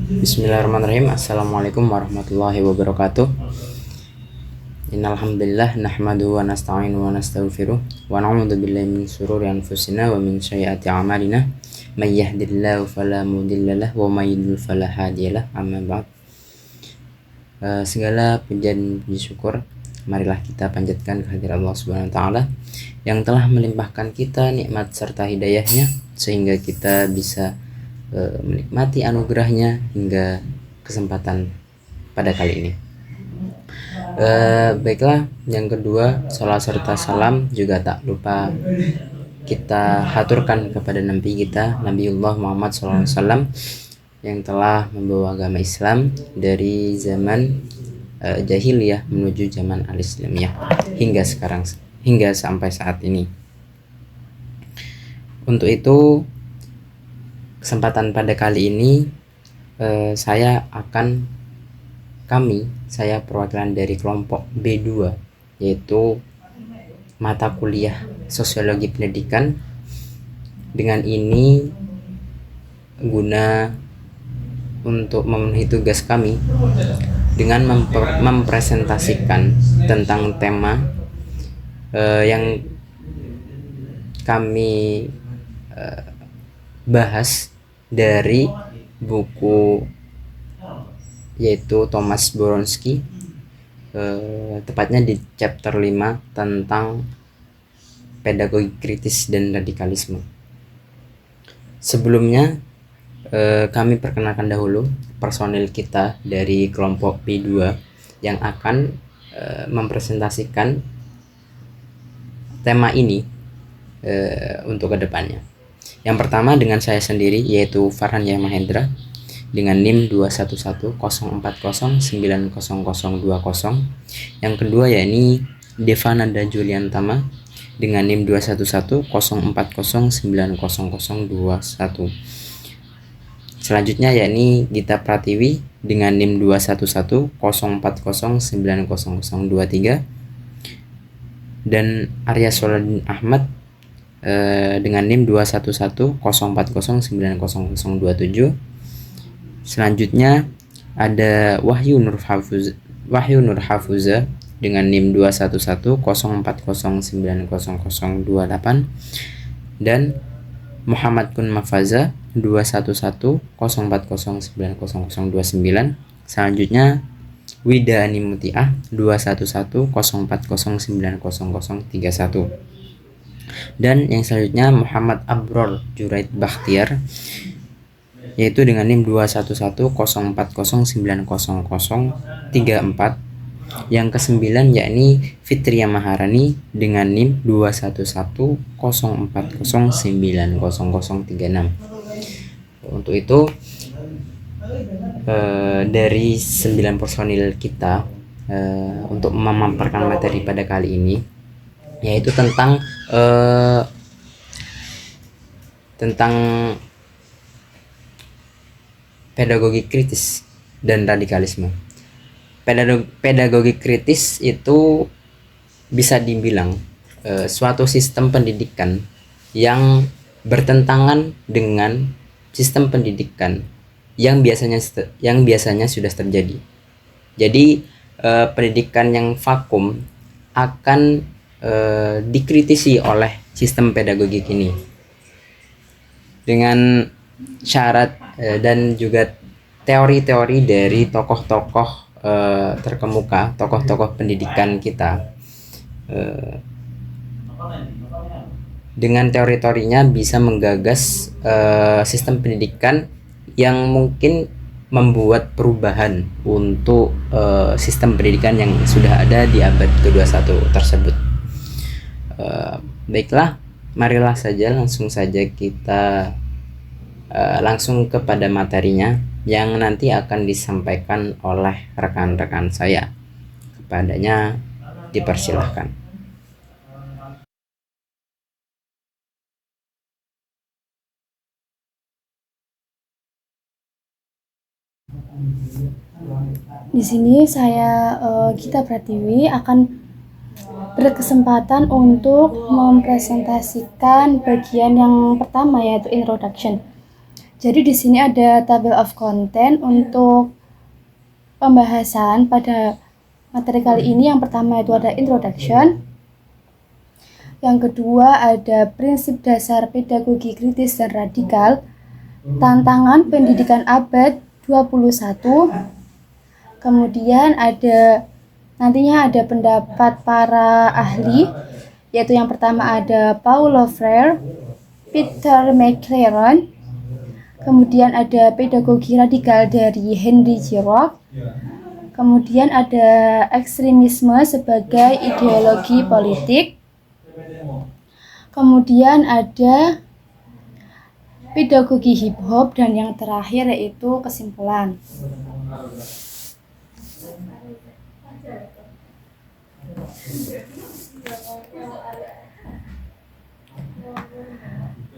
Bismillahirrahmanirrahim. Assalamualaikum warahmatullahi wabarakatuh. Innalhamdulillah nahmaduhu wa nasta'inuhu wa nastaghfiruh wa na'udzu billahi min syururi anfusina wa min sayyiati a'malina. May yahdihillahu fala mudhillalah wa may yudhlil fala hadiyalah. Amma ba'd. Segala puji dan puji syukur marilah kita panjatkan kehadirat Allah Subhanahu wa taala yang telah melimpahkan kita nikmat serta hidayahnya sehingga kita bisa menikmati anugerahnya hingga kesempatan pada kali ini. Baiklah, yang kedua, salat serta salam juga tak lupa kita haturkan kepada Nabi kita, Nabiullah Muhammad SAW, yang telah membawa agama Islam dari zaman jahiliyah menuju zaman al-islamiyah hingga sekarang, hingga sampai saat ini. Untuk itu, kesempatan pada kali ini saya perwakilan dari kelompok B2, yaitu mata kuliah Sosiologi Pendidikan. Dengan ini guna untuk memenuhi tugas kami dengan mempresentasikan tentang tema yang kami bahas dari buku yaitu Thomas Boronsky, tepatnya di chapter 5 tentang pedagogi kritis dan radikalisme. Sebelumnya kami perkenalkan dahulu personil kita dari kelompok B2 yang akan mempresentasikan tema ini untuk kedepannya. Yang pertama dengan saya sendiri, yaitu Farhan Yahya Mahendra dengan NIM 21104090020. Yang kedua yakni Devananda Juliantama dengan NIM 21104090021. Selanjutnya yakni Gita Pratiwi dengan NIM 21104090023 dan Arya Soladin Ahmad dengan NIM 21104090027. Selanjutnya ada Wahyu Nur Hafuza dengan NIM 21104090028 dan Muhammad Kun Mafaza 21104090029. Selanjutnya Wida Animutiah 21104090031. Dan yang selanjutnya Muhammad Abror Juraid Bakhtiar yaitu dengan NIM 21104090034. Yang kesembilan yakni Fitria Maharani dengan NIM 21104090036. Untuk itu dari 9 personil kita untuk memaparkan materi pada kali ini, yaitu tentang pedagogi kritis dan radikalisme. Pedagogi kritis itu bisa dibilang suatu sistem pendidikan yang bertentangan dengan sistem pendidikan yang biasanya sudah terjadi. Jadi pendidikan yang vakum akan dikritisi oleh sistem pedagogik ini dengan syarat dan juga teori-teori dari tokoh-tokoh terkemuka, tokoh-tokoh pendidikan kita. Dengan teori-teorinya bisa menggagas sistem pendidikan yang mungkin membuat perubahan untuk sistem pendidikan yang sudah ada di abad ke-21 tersebut. Baiklah, marilah saja langsung saja kita langsung kepada materinya yang nanti akan disampaikan oleh rekan-rekan saya. Kepadanya dipersilahkan. Di sini saya Gita Pratiwi akan berkesempatan untuk mempresentasikan bagian yang pertama, yaitu introduction. Jadi di sini ada table of content untuk pembahasan pada materi kali ini. Yang pertama itu ada introduction. Yang kedua ada prinsip dasar pedagogi kritis dan radikal, tantangan pendidikan abad 21. Kemudian nantinya ada pendapat para ahli, yaitu yang pertama ada Paulo Freire, Peter McLaren, kemudian ada pedagogi radikal dari Henry Giraud, kemudian ada ekstremisme sebagai ideologi politik, kemudian ada pedagogi hip hop, dan yang terakhir yaitu kesimpulan.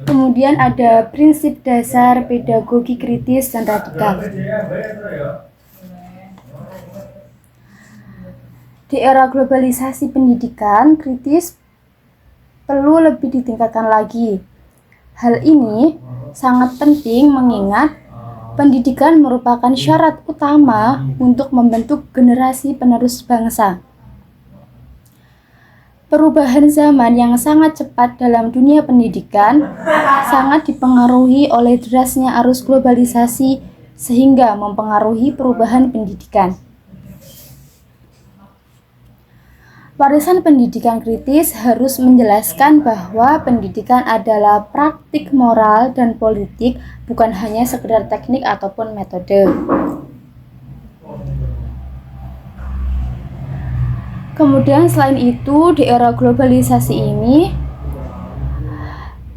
Kemudian ada prinsip dasar pedagogi kritis dan radikal. Di era globalisasi pendidikan, kritis perlu lebih ditingkatkan lagi. Hal ini sangat penting mengingat pendidikan merupakan syarat utama untuk membentuk generasi penerus bangsa. Perubahan zaman yang sangat cepat dalam dunia pendidikan sangat dipengaruhi oleh derasnya arus globalisasi sehingga mempengaruhi perubahan pendidikan. Warisan pendidikan kritis harus menjelaskan bahwa pendidikan adalah praktik moral dan politik, bukan hanya sekedar teknik ataupun metode. Kemudian selain itu, di era globalisasi ini,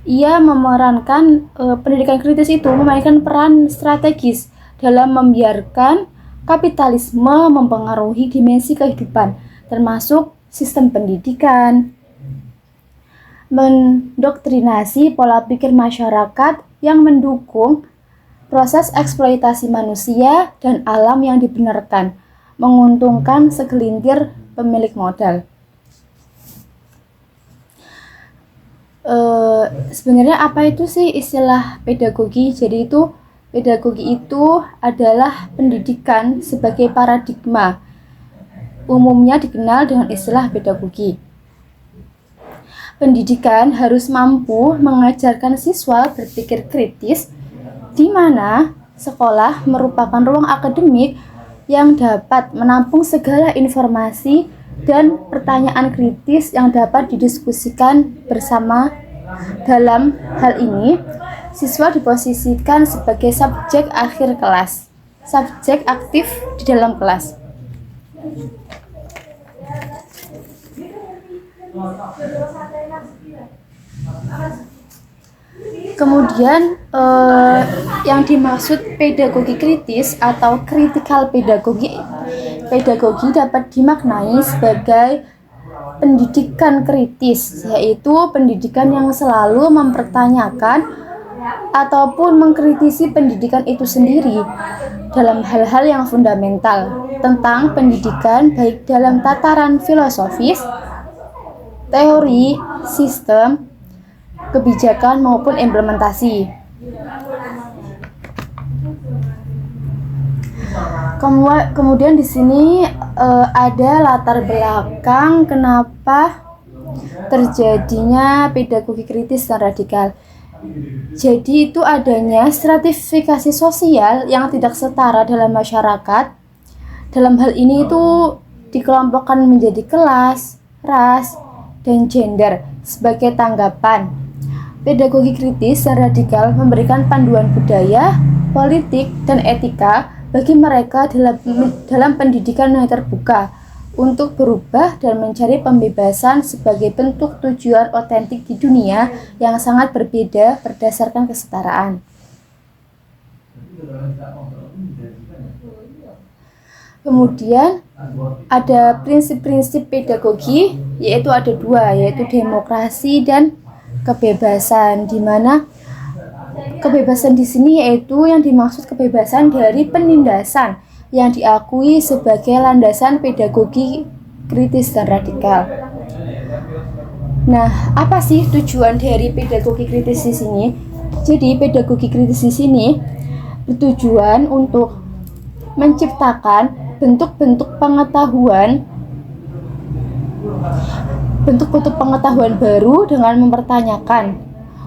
ia memerankan pendidikan kritis itu memainkan peran strategis dalam membiarkan kapitalisme mempengaruhi dimensi kehidupan, termasuk sistem pendidikan, mendoktrinasi pola pikir masyarakat yang mendukung proses eksploitasi manusia dan alam yang dibenarkan, menguntungkan segelintir pemilik modal. Sebenarnya apa itu sih istilah pedagogi? Jadi pedagogi itu adalah pendidikan sebagai paradigma. Umumnya dikenal dengan istilah pedagogi. Pendidikan harus mampu mengajarkan siswa berpikir kritis, di mana sekolah merupakan ruang akademik yang dapat menampung segala informasi dan pertanyaan kritis yang dapat didiskusikan bersama. Dalam hal ini, siswa diposisikan sebagai subjek akhir kelas, subjek aktif di dalam kelas. Kemudian yang dimaksud pedagogi kritis atau critical pedagogi dapat dimaknai sebagai pendidikan kritis, yaitu pendidikan yang selalu mempertanyakan ataupun mengkritisi pendidikan itu sendiri dalam hal-hal yang fundamental tentang pendidikan, baik dalam tataran filosofis, teori, sistem, kebijakan maupun implementasi. Kemudian di sini ada latar belakang kenapa terjadinya pedagogi kritis dan radikal. Jadi itu adanya stratifikasi sosial yang tidak setara dalam masyarakat. Dalam hal ini itu dikelompokkan menjadi kelas, ras, dan gender sebagai tanggapan. Pedagogi kritis dan radikal memberikan panduan budaya, politik, dan etika bagi mereka dalam pendidikan yang terbuka untuk berubah dan mencari pembebasan sebagai bentuk tujuan otentik di dunia yang sangat berbeda berdasarkan kesetaraan. Kemudian ada prinsip-prinsip pedagogi, yaitu ada dua, yaitu demokrasi dan kebebasan, di mana kebebasan di sini yaitu yang dimaksud kebebasan dari penindasan yang diakui sebagai landasan pedagogi kritis dan radikal. Nah, apa sih tujuan dari pedagogi kritis di sini? Jadi pedagogi kritis di sini bertujuan untuk menciptakan bentuk-bentuk pengetahuan baru dengan mempertanyakan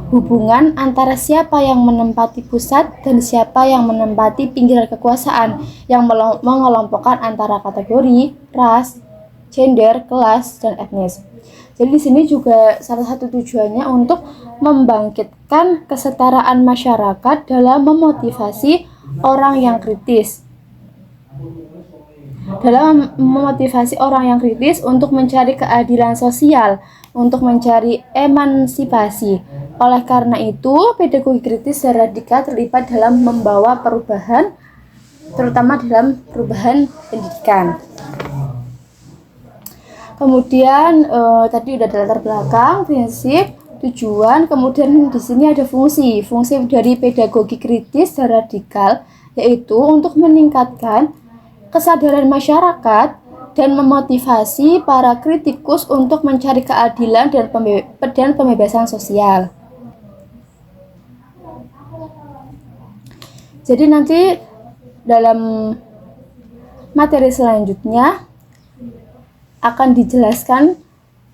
hubungan antara siapa yang menempati pusat dan siapa yang menempati pinggiran kekuasaan, yang mengelompokkan antara kategori, ras, gender, kelas, dan etnis. Jadi di sini juga salah satu tujuannya untuk membangkitkan kesetaraan masyarakat dalam memotivasi orang yang kritis. Untuk mencari keadilan sosial, untuk mencari emansipasi. Oleh karena itu, pedagogi kritis dan radikal terlibat dalam membawa perubahan, terutama dalam perubahan pendidikan. Kemudian tadi udah ada latar belakang, prinsip, tujuan, kemudian di sini ada fungsi. Fungsi dari pedagogi kritis dan radikal yaitu untuk meningkatkan kesadaran masyarakat dan memotivasi para kritikus untuk mencari keadilan dan pembebasan sosial. Jadi nanti dalam materi selanjutnya akan dijelaskan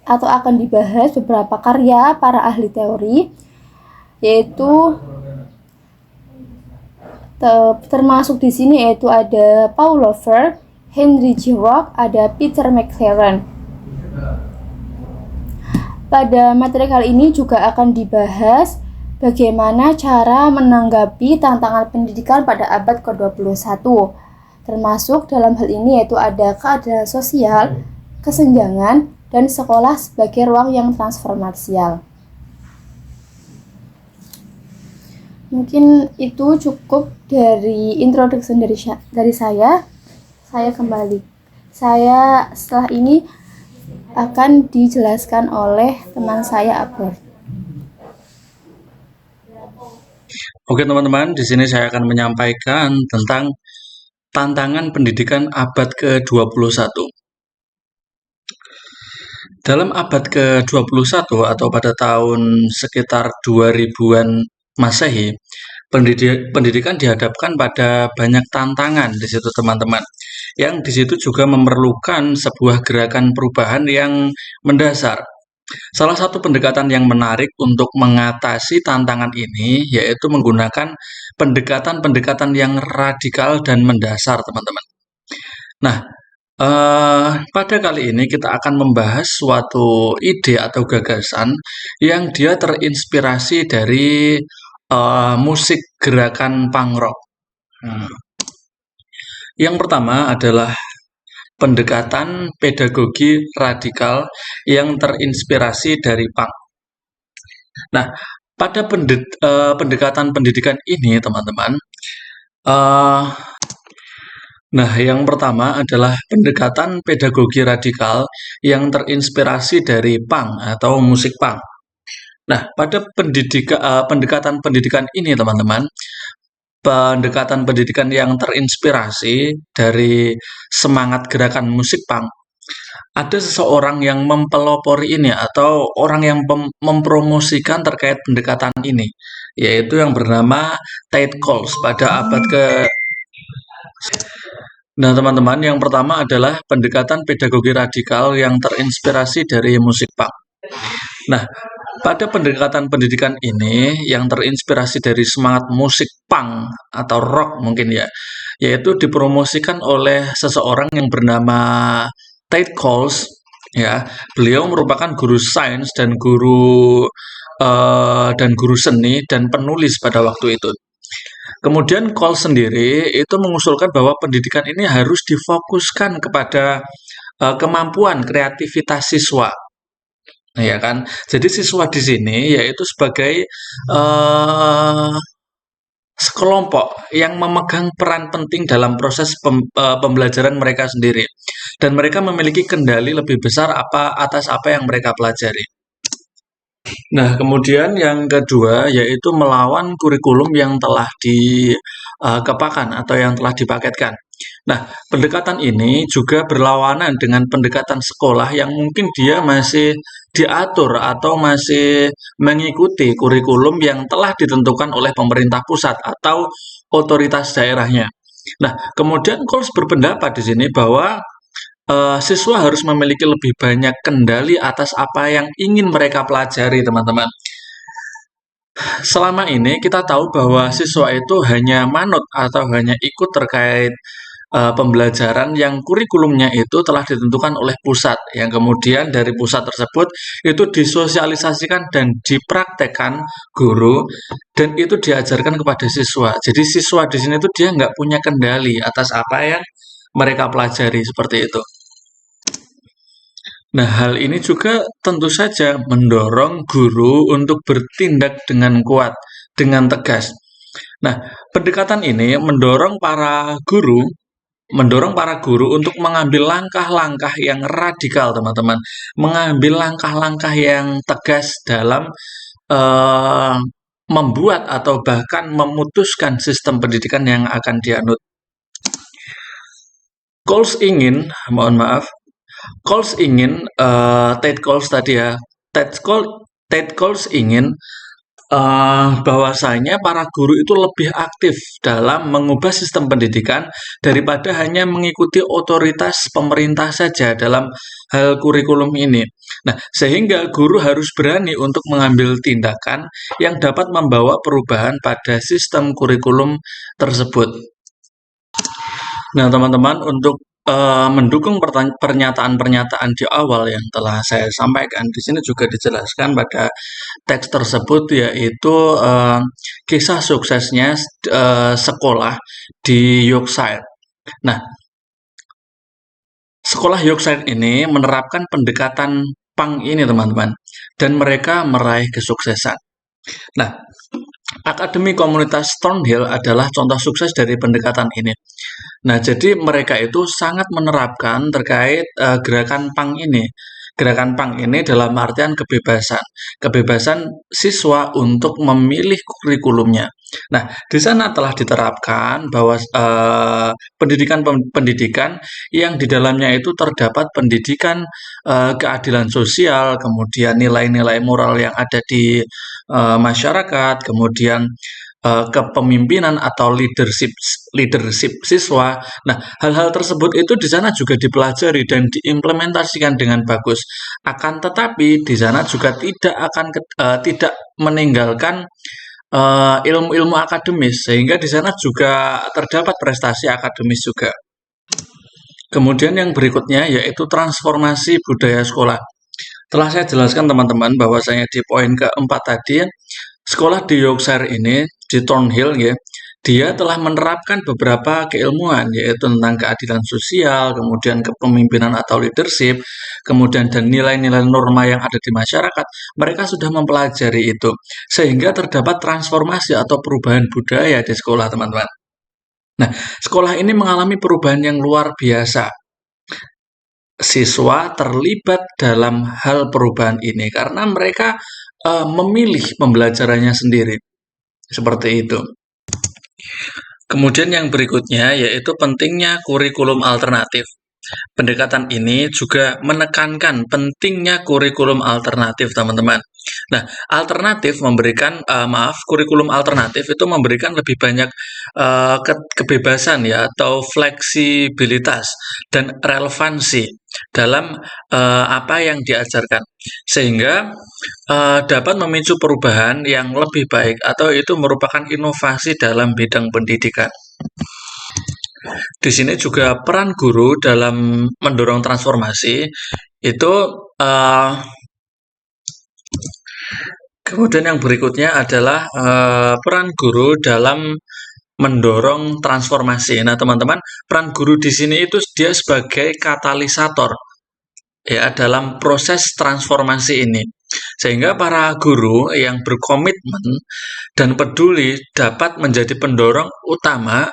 atau akan dibahas beberapa karya para ahli teori, yaitu termasuk di sini yaitu ada Paul Lover, Henry J. Rock, ada Peter McLaren. Pada materi kali ini juga akan dibahas bagaimana cara menanggapi tantangan pendidikan pada abad ke-21. Termasuk dalam hal ini yaitu ada keadilan sosial, kesenjangan, dan sekolah sebagai ruang yang transformasial. Mungkin itu cukup dari introduction dari saya. Saya kembali. Setelah ini akan dijelaskan oleh teman saya, Abor. Oke teman-teman, di sini saya akan menyampaikan tentang tantangan pendidikan abad ke-21. Dalam abad ke-21 atau pada tahun sekitar 2000-an Masehi, pendidikan dihadapkan pada banyak tantangan di situ teman-teman. Yang di situ juga memerlukan sebuah gerakan perubahan yang mendasar. Salah satu pendekatan yang menarik untuk mengatasi tantangan ini yaitu menggunakan pendekatan-pendekatan yang radikal dan mendasar, teman-teman. Nah, pada kali ini kita akan membahas suatu ide atau gagasan yang dia terinspirasi dari musik gerakan punk rock. Yang pertama adalah pendekatan pedagogi radikal yang terinspirasi dari punk. Nah, pada pendekatan pendidikan ini, teman-teman, yang pertama adalah pendekatan pedagogi radikal yang terinspirasi dari punk atau musik punk. Nah, pada pendekatan pendidikan ini, teman-teman, pendekatan pendidikan yang terinspirasi dari semangat gerakan musik punk, ada seseorang yang mempelopori ini atau orang yang mempromosikan terkait pendekatan ini, yaitu yang bernama Tate Coles pada abad ke. Nah, teman-teman, yang pertama adalah pendekatan pedagogi radikal yang terinspirasi dari musik punk. Nah, pada pendekatan pendidikan ini yang terinspirasi dari semangat musik punk atau rock mungkin ya, yaitu dipromosikan oleh seseorang yang bernama Tate Coles ya. Beliau merupakan guru sains dan guru seni dan penulis pada waktu itu. Kemudian Coles sendiri itu mengusulkan bahwa pendidikan ini harus difokuskan kepada kemampuan kreativitas siswa. Ya kan, jadi siswa di sini yaitu sebagai sekelompok yang memegang peran penting dalam proses pembelajaran mereka sendiri, dan mereka memiliki kendali lebih besar atas apa yang mereka pelajari. Nah, kemudian yang kedua yaitu melawan kurikulum yang telah dikepakan atau yang telah dipaketkan. Nah, pendekatan ini juga berlawanan dengan pendekatan sekolah yang mungkin dia masih diatur atau masih mengikuti kurikulum yang telah ditentukan oleh pemerintah pusat atau otoritas daerahnya. Nah, kemudian Coles berpendapat di sini bahwa siswa harus memiliki lebih banyak kendali atas apa yang ingin mereka pelajari, teman-teman. Selama ini kita tahu bahwa siswa itu hanya manut atau hanya ikut terkait pembelajaran yang kurikulumnya itu telah ditentukan oleh pusat, yang kemudian dari pusat tersebut itu disosialisasikan dan dipraktekkan guru, dan itu diajarkan kepada siswa. Jadi siswa di sini tuh dia nggak punya kendali atas apa yang mereka pelajari seperti itu. Nah, hal ini juga tentu saja mendorong guru untuk bertindak dengan kuat, dengan tegas. Nah, pendekatan ini mendorong para guru untuk mengambil langkah-langkah yang radikal, teman-teman. Mengambil langkah-langkah yang tegas dalam eh, membuat atau bahkan memutuskan sistem pendidikan yang akan dianut. Coles ingin, mohon maaf, Ted Coles tadi ya, Ted Coles ingin bahwasanya para guru itu lebih aktif dalam mengubah sistem pendidikan daripada hanya mengikuti otoritas pemerintah saja dalam hal kurikulum ini. Nah, sehingga guru harus berani untuk mengambil tindakan yang dapat membawa perubahan pada sistem kurikulum tersebut. Nah, teman-teman, untuk mendukung pernyataan-pernyataan di awal yang telah saya sampaikan, di sini juga dijelaskan pada teks tersebut, yaitu kisah suksesnya sekolah di Yorkshire. Nah, sekolah Yorkshire ini menerapkan pendekatan punk ini, teman-teman, dan mereka meraih kesuksesan. Nah, Akademi Komunitas Thornhill adalah contoh sukses dari pendekatan ini. Nah, jadi mereka itu sangat menerapkan terkait gerakan punk ini. Gerakan punk ini dalam artian kebebasan siswa untuk memilih kurikulumnya. Nah, di sana telah diterapkan bahwa pendidikan-pendidikan yang di dalamnya itu terdapat pendidikan keadilan sosial, kemudian nilai-nilai moral yang ada di masyarakat, kemudian kepemimpinan atau leadership siswa. Nah, hal-hal tersebut itu di sana juga dipelajari dan diimplementasikan dengan bagus. Akan tetapi di sana juga tidak meninggalkan ilmu-ilmu akademis, sehingga di sana juga terdapat prestasi akademis juga. Kemudian yang berikutnya yaitu transformasi budaya sekolah. Telah saya jelaskan, teman-teman, bahwasanya di poin keempat tadi, sekolah di Yorkshire ini, di Thornhill ya, dia telah menerapkan beberapa keilmuan, yaitu tentang keadilan sosial, kemudian kepemimpinan atau leadership, kemudian dan nilai-nilai norma yang ada di masyarakat. Mereka sudah mempelajari itu, sehingga terdapat transformasi atau perubahan budaya di sekolah, teman-teman. Nah, sekolah ini mengalami perubahan yang luar biasa. Siswa terlibat dalam hal perubahan ini karena mereka memilih pembelajarannya sendiri. Seperti itu. Kemudian yang berikutnya yaitu pentingnya kurikulum alternatif. Pendekatan ini juga menekankan pentingnya kurikulum alternatif, teman-teman. Nah, kurikulum alternatif itu memberikan lebih banyak kebebasan ya, atau fleksibilitas dan relevansi dalam apa yang diajarkan, sehingga dapat memicu perubahan yang lebih baik, atau itu merupakan inovasi dalam bidang pendidikan. Di sini juga peran guru dalam mendorong transformasi itu. Kemudian yang berikutnya adalah peran guru dalam mendorong transformasi. Nah, teman-teman, peran guru di sini itu dia sebagai katalisator ya dalam proses transformasi ini. Sehingga para guru yang berkomitmen dan peduli dapat menjadi pendorong utama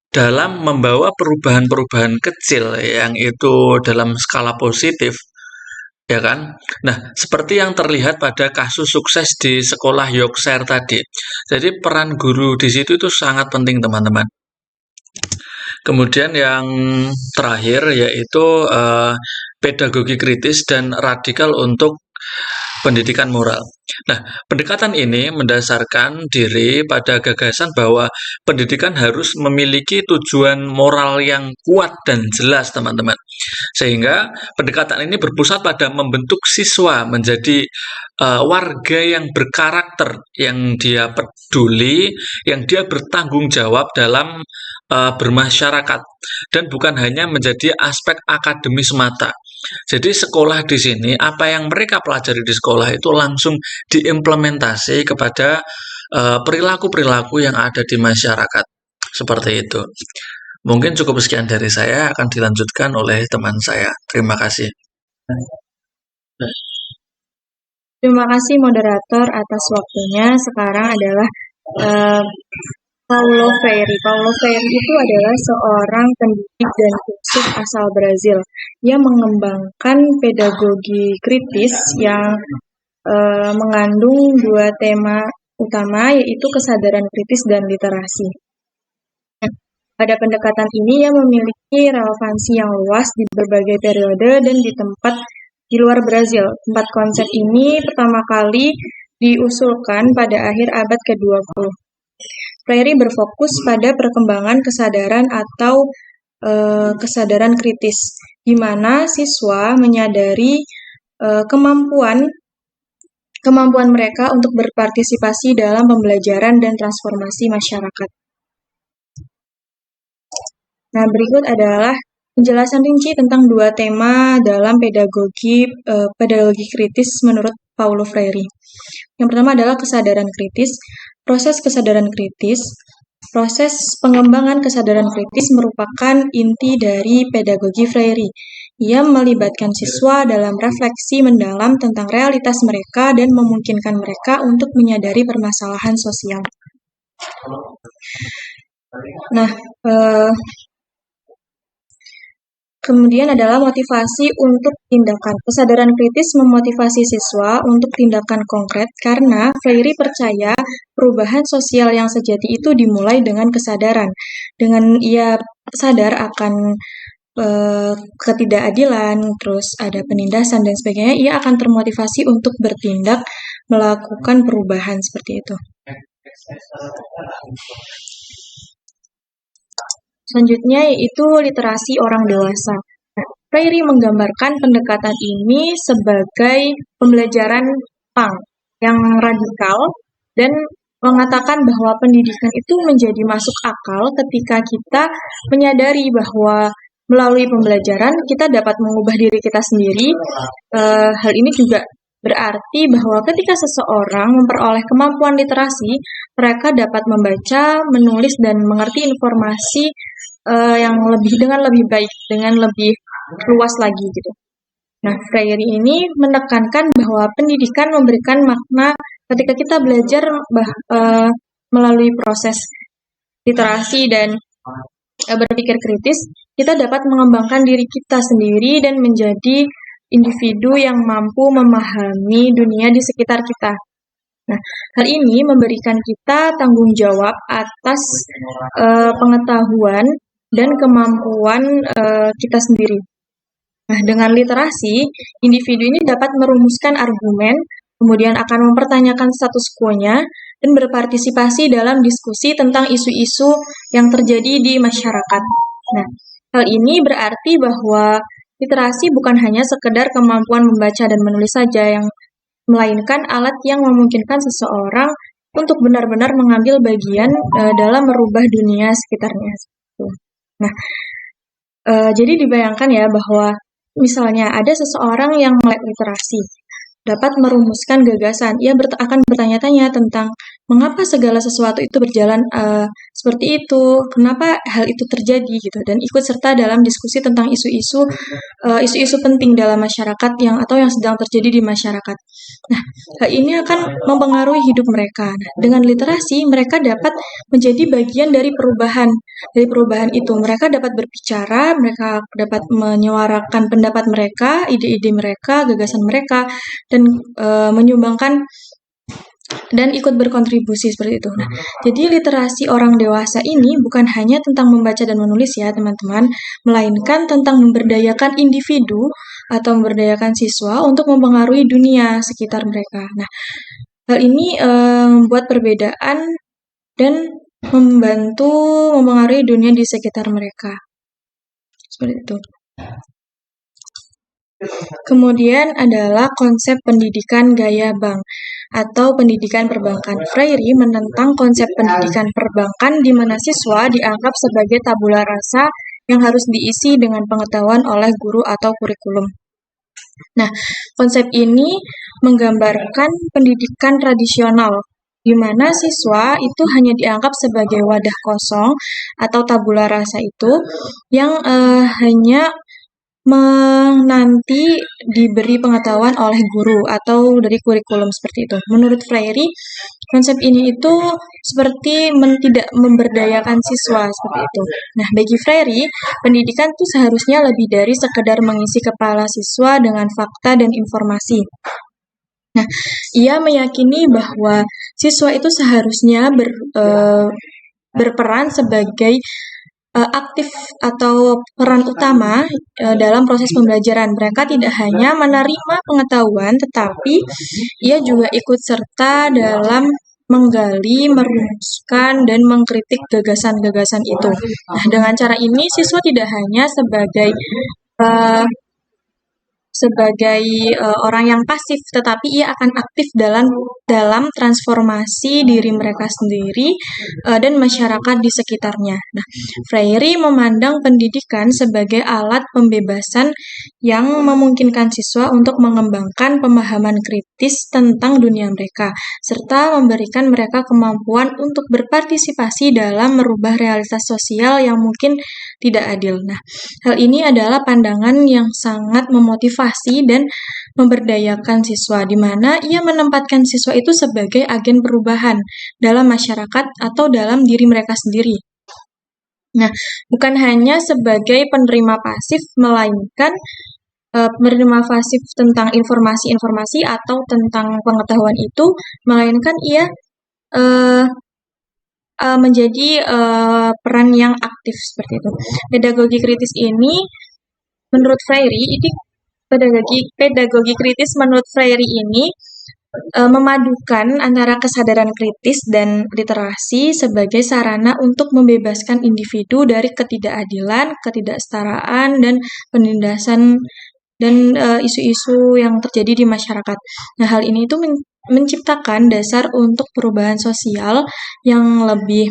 dalam membawa perubahan-perubahan kecil yang itu dalam skala positif, ya kan? Nah, seperti yang terlihat pada kasus sukses di sekolah Yorkshire tadi. Jadi peran guru di situ itu sangat penting, teman-teman. Kemudian yang terakhir yaitu pedagogi kritis dan radikal untuk pendidikan moral. Nah, pendekatan ini mendasarkan diri pada gagasan bahwa pendidikan harus memiliki tujuan moral yang kuat dan jelas, teman-teman. Sehingga pendekatan ini berpusat pada membentuk siswa menjadi warga yang berkarakter, yang dia peduli, yang dia bertanggung jawab dalam bermasyarakat, dan bukan hanya menjadi aspek akademis semata. Jadi sekolah di sini, apa yang mereka pelajari di sekolah itu langsung diimplementasi kepada perilaku-perilaku yang ada di masyarakat. Seperti itu. Mungkin cukup sekian dari saya, akan dilanjutkan oleh teman saya. Terima kasih. Terima kasih moderator atas waktunya. Sekarang adalah eh, Paulo Freire. Paulo Freire itu adalah seorang pendidik dan filsuf asal Brazil. Ia mengembangkan pedagogi kritis yang mengandung dua tema utama, yaitu kesadaran kritis dan literasi. Pada pendekatan ini, ia memiliki relevansi yang luas di berbagai periode dan di tempat di luar Brazil. Empat konsep ini pertama kali diusulkan pada akhir abad ke-20. Freire berfokus pada perkembangan kesadaran atau kesadaran kritis, di mana siswa menyadari kemampuan mereka untuk berpartisipasi dalam pembelajaran dan transformasi masyarakat. Nah, berikut adalah penjelasan rinci tentang dua tema dalam pedagogi kritis menurut Paulo Freire. Yang pertama adalah kesadaran kritis. Proses pengembangan kesadaran kritis merupakan inti dari pedagogi Freire. Ia melibatkan siswa dalam refleksi mendalam tentang realitas mereka dan memungkinkan mereka untuk menyadari permasalahan sosial. Nah, kemudian adalah motivasi untuk tindakan. Kesadaran kritis memotivasi siswa untuk tindakan konkret karena Freire percaya perubahan sosial yang sejati itu dimulai dengan kesadaran. Dengan ia sadar akan ketidakadilan, terus ada penindasan dan sebagainya, ia akan termotivasi untuk bertindak melakukan perubahan seperti itu. Selanjutnya yaitu literasi orang dewasa. Freire menggambarkan pendekatan ini sebagai pembelajaran Jepang yang radikal dan mengatakan bahwa pendidikan itu menjadi masuk akal ketika kita menyadari bahwa melalui pembelajaran kita dapat mengubah diri kita sendiri. Hal ini juga berarti bahwa ketika seseorang memperoleh kemampuan literasi, mereka dapat membaca, menulis, dan mengerti informasi dengan lebih baik, dengan lebih luas lagi gitu. Nah, Freire ini menekankan bahwa pendidikan memberikan makna ketika kita belajar melalui proses literasi dan berpikir kritis, kita dapat mengembangkan diri kita sendiri dan menjadi individu yang mampu memahami dunia di sekitar kita. Nah, hal ini memberikan kita tanggung jawab atas pengetahuan dan kemampuan kita sendiri. Nah, dengan literasi, individu ini dapat merumuskan argumen, kemudian akan mempertanyakan status quo-nya, dan berpartisipasi dalam diskusi tentang isu-isu yang terjadi di masyarakat. Nah, hal ini berarti bahwa literasi bukan hanya sekedar kemampuan membaca dan menulis saja, melainkan alat yang memungkinkan seseorang untuk benar-benar mengambil bagian dalam merubah dunia sekitarnya. Nah, jadi dibayangkan ya bahwa misalnya ada seseorang yang melek literasi, dapat merumuskan gagasan. Ia akan bertanya-tanya tentang mengapa segala sesuatu itu berjalan seperti itu, kenapa hal itu terjadi gitu, dan ikut serta dalam diskusi tentang isu-isu penting dalam masyarakat yang sedang terjadi di masyarakat. Nah, hal ini akan mempengaruhi hidup mereka. Nah, dengan literasi mereka dapat menjadi bagian dari perubahan. Dari perubahan itu mereka dapat berbicara, mereka dapat menyuarakan pendapat mereka, ide-ide mereka, gagasan mereka, dan menyumbangkan dan ikut berkontribusi seperti itu. Nah, jadi literasi orang dewasa ini bukan hanya tentang membaca dan menulis ya teman-teman, melainkan tentang memberdayakan individu atau memberdayakan siswa untuk mempengaruhi dunia sekitar mereka. Nah, hal ini membuat perbedaan dan membantu mempengaruhi dunia di sekitar mereka. Seperti itu. Kemudian adalah konsep pendidikan gaya bank atau pendidikan perbankan. Freire menentang konsep pendidikan perbankan di mana siswa dianggap sebagai tabula rasa yang harus diisi dengan pengetahuan oleh guru atau kurikulum. Nah, konsep ini menggambarkan pendidikan tradisional di mana siswa itu hanya dianggap sebagai wadah kosong atau tabula rasa itu yang hanya menanti diberi pengetahuan oleh guru atau dari kurikulum seperti itu. Menurut Freire, konsep ini itu seperti tidak memberdayakan siswa seperti itu. Nah, bagi Freire, pendidikan itu seharusnya lebih dari sekedar mengisi kepala siswa dengan fakta dan informasi. Nah, ia meyakini bahwa siswa itu seharusnya berperan sebagai aktif atau peran utama dalam proses pembelajaran. Mereka tidak hanya menerima pengetahuan, tetapi ia juga ikut serta dalam menggali, merumuskan, dan mengkritik gagasan-gagasan itu. Nah, dengan cara ini siswa tidak hanya sebagai orang yang pasif, tetapi ia akan aktif dalam transformasi diri mereka sendiri dan masyarakat di sekitarnya. Nah, Freire memandang pendidikan sebagai alat pembebasan yang memungkinkan siswa untuk mengembangkan pemahaman kritis tentang dunia mereka, serta memberikan mereka kemampuan untuk berpartisipasi dalam merubah realitas sosial yang mungkin tidak adil. Nah, hal ini adalah pandangan yang sangat memotivasi dan memberdayakan siswa, di mana ia menempatkan siswa itu sebagai agen perubahan dalam masyarakat atau dalam diri mereka sendiri. Nah, bukan hanya sebagai penerima pasif, melainkan penerima pasif tentang informasi-informasi atau tentang pengetahuan itu, melainkan ia menjadi peran yang aktif seperti itu. Pedagogi kritis ini, menurut Freire, pedagogi kritis menurut Freire ini memadukan antara kesadaran kritis dan literasi sebagai sarana untuk membebaskan individu dari ketidakadilan, ketidaksetaraan, dan penindasan dan isu-isu yang terjadi di masyarakat. Nah, hal ini itu menciptakan dasar untuk perubahan sosial yang lebih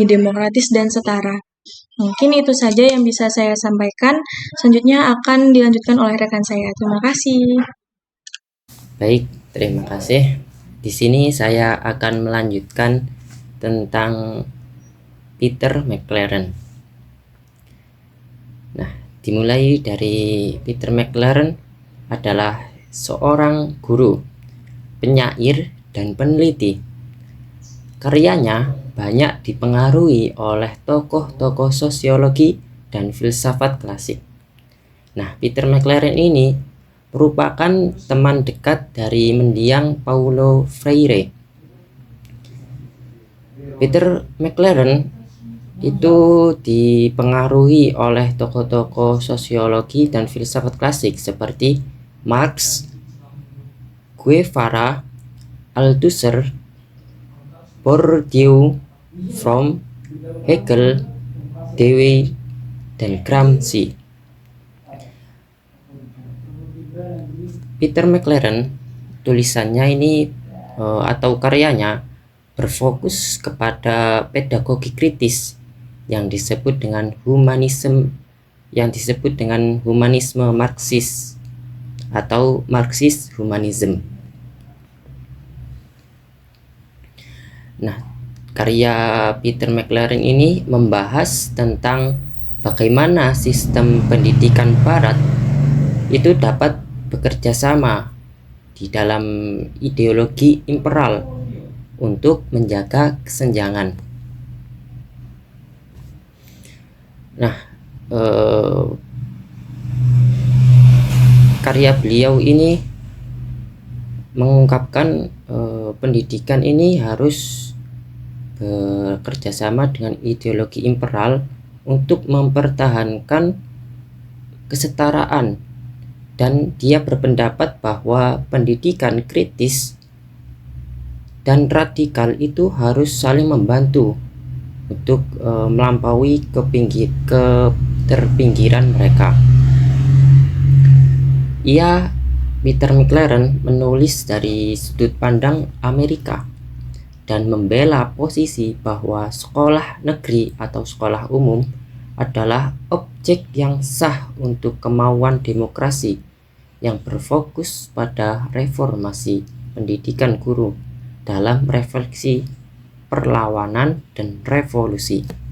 demokratis dan setara. Mungkin itu saja yang bisa saya sampaikan. Selanjutnya akan dilanjutkan oleh rekan saya. Terima kasih. Baik, terima kasih. Di sini saya akan melanjutkan tentang Peter McLaren. Nah, dimulai dari Peter McLaren adalah seorang guru, penyair, dan peneliti. Karyanya banyak dipengaruhi oleh tokoh-tokoh sosiologi dan filsafat klasik. Nah, Peter McLaren ini merupakan teman dekat dari mendiang Paulo Freire. Peter McLaren itu dipengaruhi oleh tokoh-tokoh sosiologi dan filsafat klasik seperti Marx, Guevara, Althusser, Bourdieu, Fromm, Hegel, Dewey, dan Gramsci. Peter McLaren, tulisannya ini atau karyanya berfokus kepada pedagogi kritis yang disebut dengan humanisme Marxis atau Marxist humanism. Nah, karya Peter McLaren ini membahas tentang bagaimana sistem pendidikan Barat itu dapat bekerja sama di dalam ideologi imperial untuk menjaga kesenjangan. Nah, karya beliau ini mengungkapkan pendidikan ini harus bekerjasama dengan ideologi imperial untuk mempertahankan kesetaraan, dan dia berpendapat bahwa pendidikan kritis dan radikal itu harus saling membantu untuk melampaui keterpinggiran mereka. Peter McLaren menulis dari sudut pandang Amerika dan membela posisi bahwa sekolah negeri atau sekolah umum adalah objek yang sah untuk kemauan demokrasi yang berfokus pada reformasi pendidikan guru dalam refleksi perlawanan dan revolusi.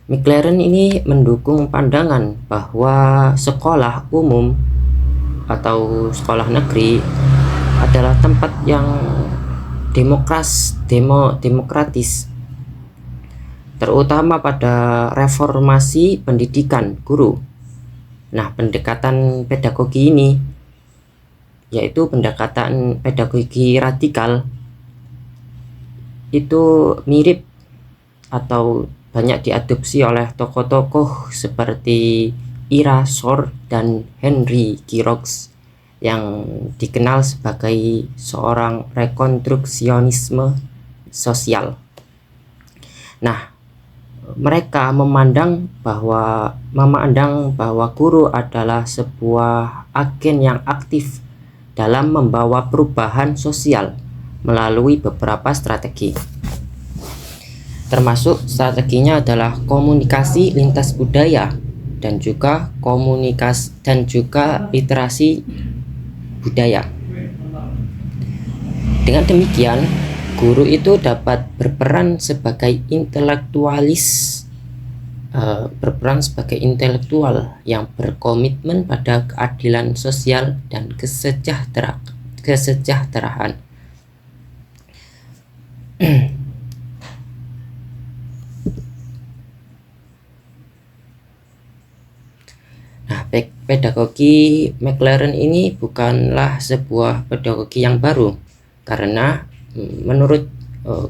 McLaren ini mendukung pandangan bahwa sekolah umum atau sekolah negeri adalah tempat yang demokratis, terutama pada reformasi pendidikan guru. Nah, pendekatan pedagogi ini, yaitu pendekatan pedagogi radikal, itu mirip atau banyak diadopsi oleh tokoh-tokoh seperti Ira Shore dan Henry Kirox yang dikenal sebagai seorang rekonstruksionisme sosial. Nah, mereka memandang bahwa guru adalah sebuah agen yang aktif dalam membawa perubahan sosial melalui beberapa strategi. Termasuk strateginya adalah komunikasi lintas budaya dan juga literasi budaya. Dengan demikian, guru itu dapat berperan sebagai intelektual yang berkomitmen pada keadilan sosial dan kesejahteraan. Nah, pedagogi McLaren ini bukanlah sebuah pedagogi yang baru, karena menurut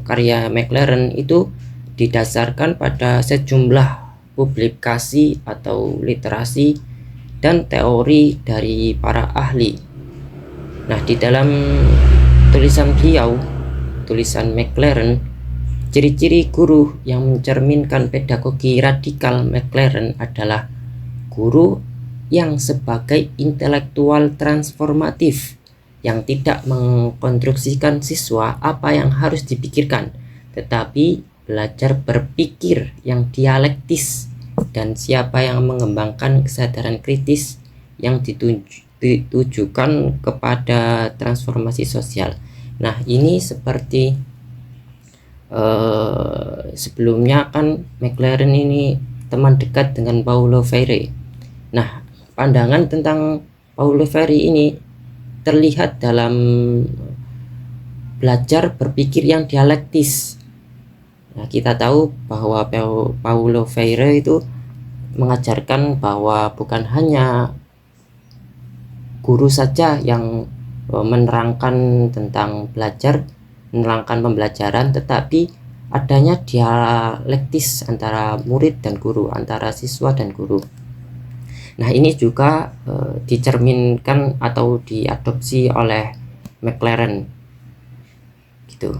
karya McLaren itu didasarkan pada sejumlah publikasi atau literasi dan teori dari para ahli. Nah, di dalam tulisan McLaren, ciri-ciri guru yang mencerminkan pedagogi radikal McLaren adalah guru yang sebagai intelektual transformatif yang tidak mengkonstruksikan siswa apa yang harus dipikirkan, tetapi belajar berpikir yang dialektis, dan siapa yang mengembangkan kesadaran kritis yang ditujukan kepada transformasi sosial. Nah, ini seperti sebelumnya kan McLaren ini teman dekat dengan Paulo Freire. Nah, pandangan tentang Paulo Freire ini terlihat dalam belajar berpikir yang dialektis. Nah, kita tahu bahwa Paulo Freire itu mengajarkan bahwa bukan hanya guru saja yang menerangkan tentang menerangkan pembelajaran, tetapi adanya dialektis antara murid dan guru, antara siswa dan guru. Nah, ini juga dicerminkan atau diadopsi oleh McLaren gitu.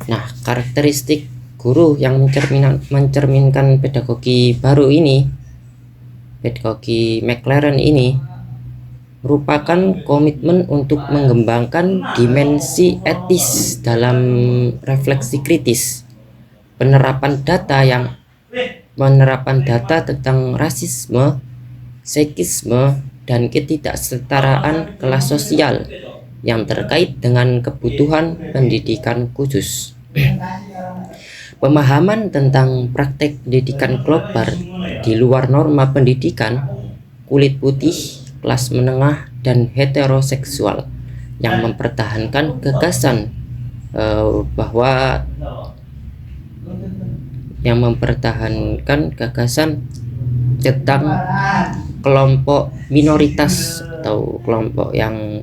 Nah, karakteristik guru yang mencerminkan pedagogi baru ini, pedagogi McLaren ini, merupakan komitmen untuk mengembangkan dimensi etis dalam refleksi kritis, penerapan data tentang rasisme, sekisme, dan ketidaksetaraan kelas sosial yang terkait dengan kebutuhan pendidikan khusus. Pemahaman tentang praktek pendidikan global di luar norma pendidikan kulit putih, kelas menengah, dan heteroseksual yang mempertahankan gagasan tentang kelompok minoritas atau kelompok yang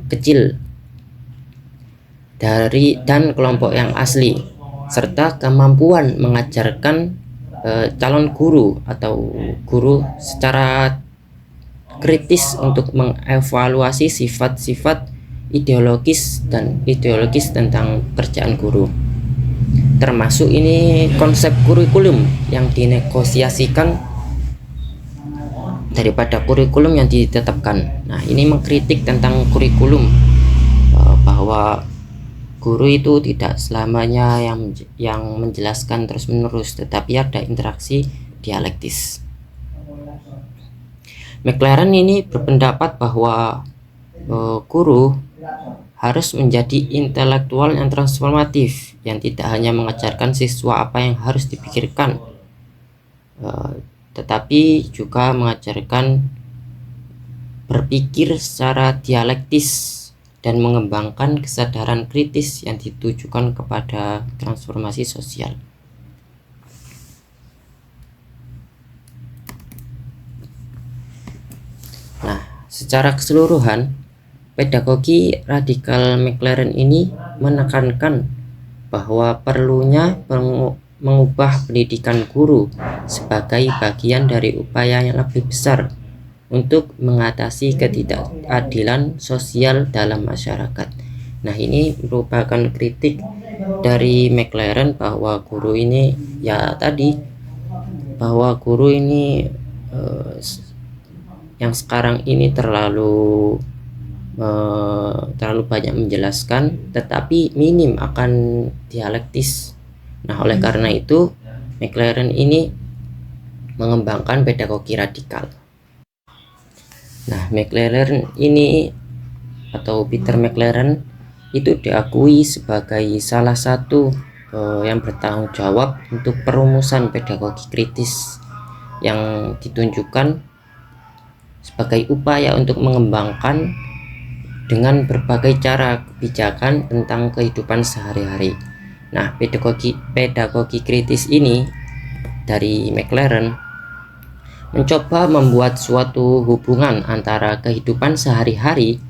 kecil dan kelompok yang asli, serta kemampuan mengajarkan calon guru atau guru secara kritis untuk mengevaluasi sifat-sifat ideologis tentang kerjaan guru. Termasuk ini konsep kurikulum yang dinegosiasikan daripada kurikulum yang ditetapkan. Nah, ini mengkritik tentang kurikulum, bahwa guru itu tidak selamanya yang menjelaskan terus-menerus, tetapi ada interaksi dialektis. McLaren ini berpendapat bahwa guru harus menjadi intelektual yang transformatif, yang tidak hanya mengajarkan siswa apa yang harus dipikirkan, tetapi juga mengajarkan berpikir secara dialektis dan mengembangkan kesadaran kritis yang ditujukan kepada transformasi sosial. Nah, secara keseluruhan, pedagogi radikal McLaren ini menekankan bahwa perlunya mengubah pendidikan guru sebagai bagian dari upaya yang lebih besar untuk mengatasi ketidakadilan sosial dalam masyarakat. Nah, ini merupakan kritik dari McLaren bahwa guru ini yang sekarang ini terlalu banyak menjelaskan tetapi minim akan dialektis. Nah, oleh karena itu McLaren ini mengembangkan pedagogi radikal. Nah, McLaren ini atau Peter McLaren itu diakui sebagai salah satu yang bertanggung jawab untuk perumusan pedagogi kritis yang ditunjukkan sebagai upaya untuk mengembangkan dengan berbagai cara kebijakan tentang kehidupan sehari-hari. Nah, pedagogi kritis ini dari McLaren mencoba membuat suatu hubungan antara kehidupan sehari-hari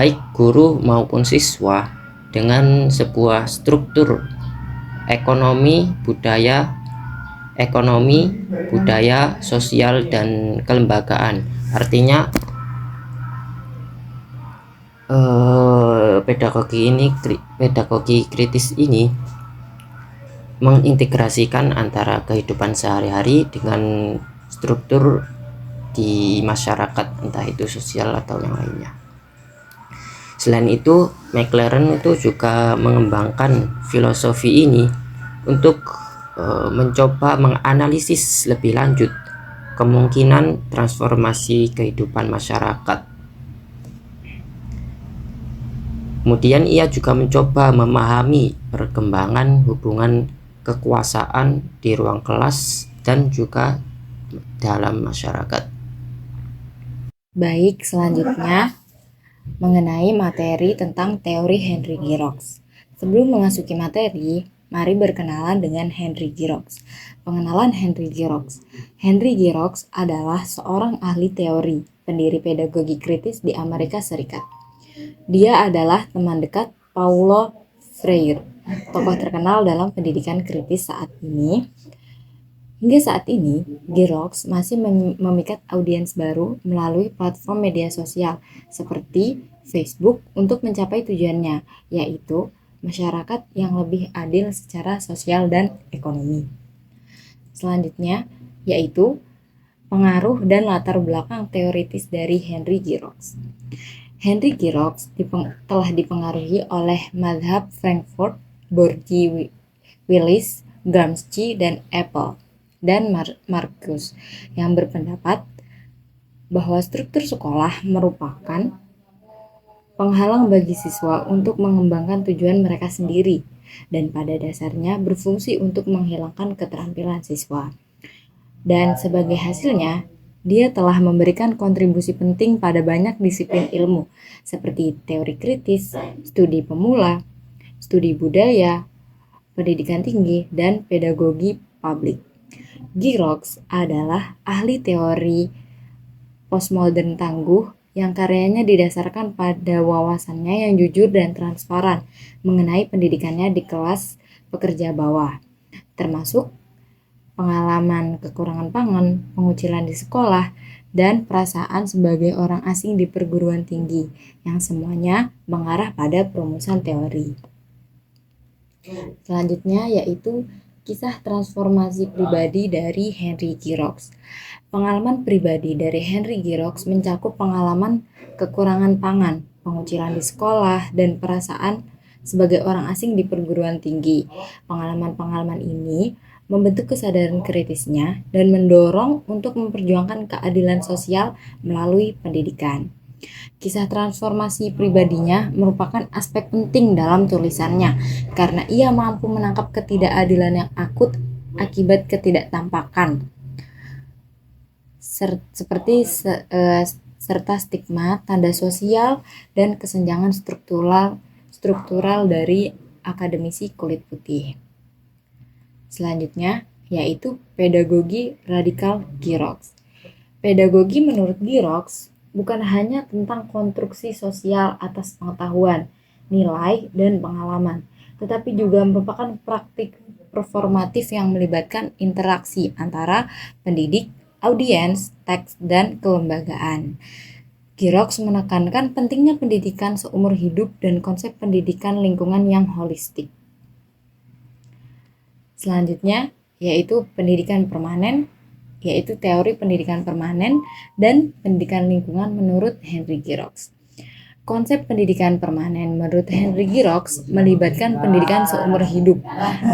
baik guru maupun siswa dengan sebuah struktur ekonomi, budaya, sosial, dan kelembagaan. Artinya pedagogi kritis ini mengintegrasikan antara kehidupan sehari-hari dengan struktur di masyarakat, entah itu sosial atau yang lainnya. Selain itu, McLaren itu juga mengembangkan filosofi ini untuk mencoba menganalisis lebih lanjut kemungkinan transformasi kehidupan masyarakat. Kemudian ia juga mencoba memahami perkembangan hubungan kekuasaan di ruang kelas dan juga dalam masyarakat. Baik, selanjutnya mengenai materi tentang teori Henry Giroux. Sebelum memasuki materi, mari berkenalan dengan Henry Giroux. Pengenalan Henry Giroux. Henry Giroux adalah seorang ahli teori, pendiri pedagogi kritis di Amerika Serikat. Dia adalah teman dekat Paulo Freire, tokoh terkenal dalam pendidikan kritis saat ini. Hingga saat ini, Giroux masih memikat audiens baru melalui platform media sosial seperti Facebook untuk mencapai tujuannya, yaitu masyarakat yang lebih adil secara sosial dan ekonomi. Selanjutnya, yaitu pengaruh dan latar belakang teoritis dari Henry Giroux. Henry Giroux telah dipengaruhi oleh mazhab Frankfurt, Borges, Willis, Gramsci, dan Apple dan Marcuse yang berpendapat bahwa struktur sekolah merupakan penghalang bagi siswa untuk mengembangkan tujuan mereka sendiri dan pada dasarnya berfungsi untuk menghilangkan keterampilan siswa. Dan sebagai hasilnya, dia telah memberikan kontribusi penting pada banyak disiplin ilmu seperti teori kritis, studi pemula, studi budaya, pendidikan tinggi, dan pedagogi publik. Giroux adalah ahli teori postmodern tangguh yang karyanya didasarkan pada wawasannya yang jujur dan transparan mengenai pendidikannya di kelas pekerja bawah, termasuk pengalaman kekurangan pangan, pengucilan di sekolah, dan perasaan sebagai orang asing di perguruan tinggi, yang semuanya mengarah pada perumusan teori. Selanjutnya yaitu kisah transformasi pribadi dari Henry Girox. Pengalaman pribadi dari Henry Girox mencakup pengalaman kekurangan pangan, pengucilan di sekolah, dan perasaan sebagai orang asing di perguruan tinggi. Pengalaman-pengalaman ini membentuk kesadaran kritisnya dan mendorong untuk memperjuangkan keadilan sosial melalui pendidikan. Kisah transformasi pribadinya merupakan aspek penting dalam tulisannya karena ia mampu menangkap ketidakadilan yang akut akibat ketidaktampakan seperti serta stigma, tanda sosial, dan kesenjangan struktural dari akademisi kulit putih. Selanjutnya yaitu pedagogi radikal Girox. Pedagogi menurut Girox bukan hanya tentang konstruksi sosial atas pengetahuan, nilai, dan pengalaman, tetapi juga merupakan praktik performatif yang melibatkan interaksi antara pendidik, audiens, teks, dan kelembagaan. Girox menekankan pentingnya pendidikan seumur hidup dan konsep pendidikan lingkungan yang holistik. Selanjutnya yaitu pendidikan permanen, yaitu teori pendidikan permanen dan pendidikan lingkungan menurut Henry Girox. Konsep pendidikan permanen menurut Henry Girox melibatkan pendidikan seumur hidup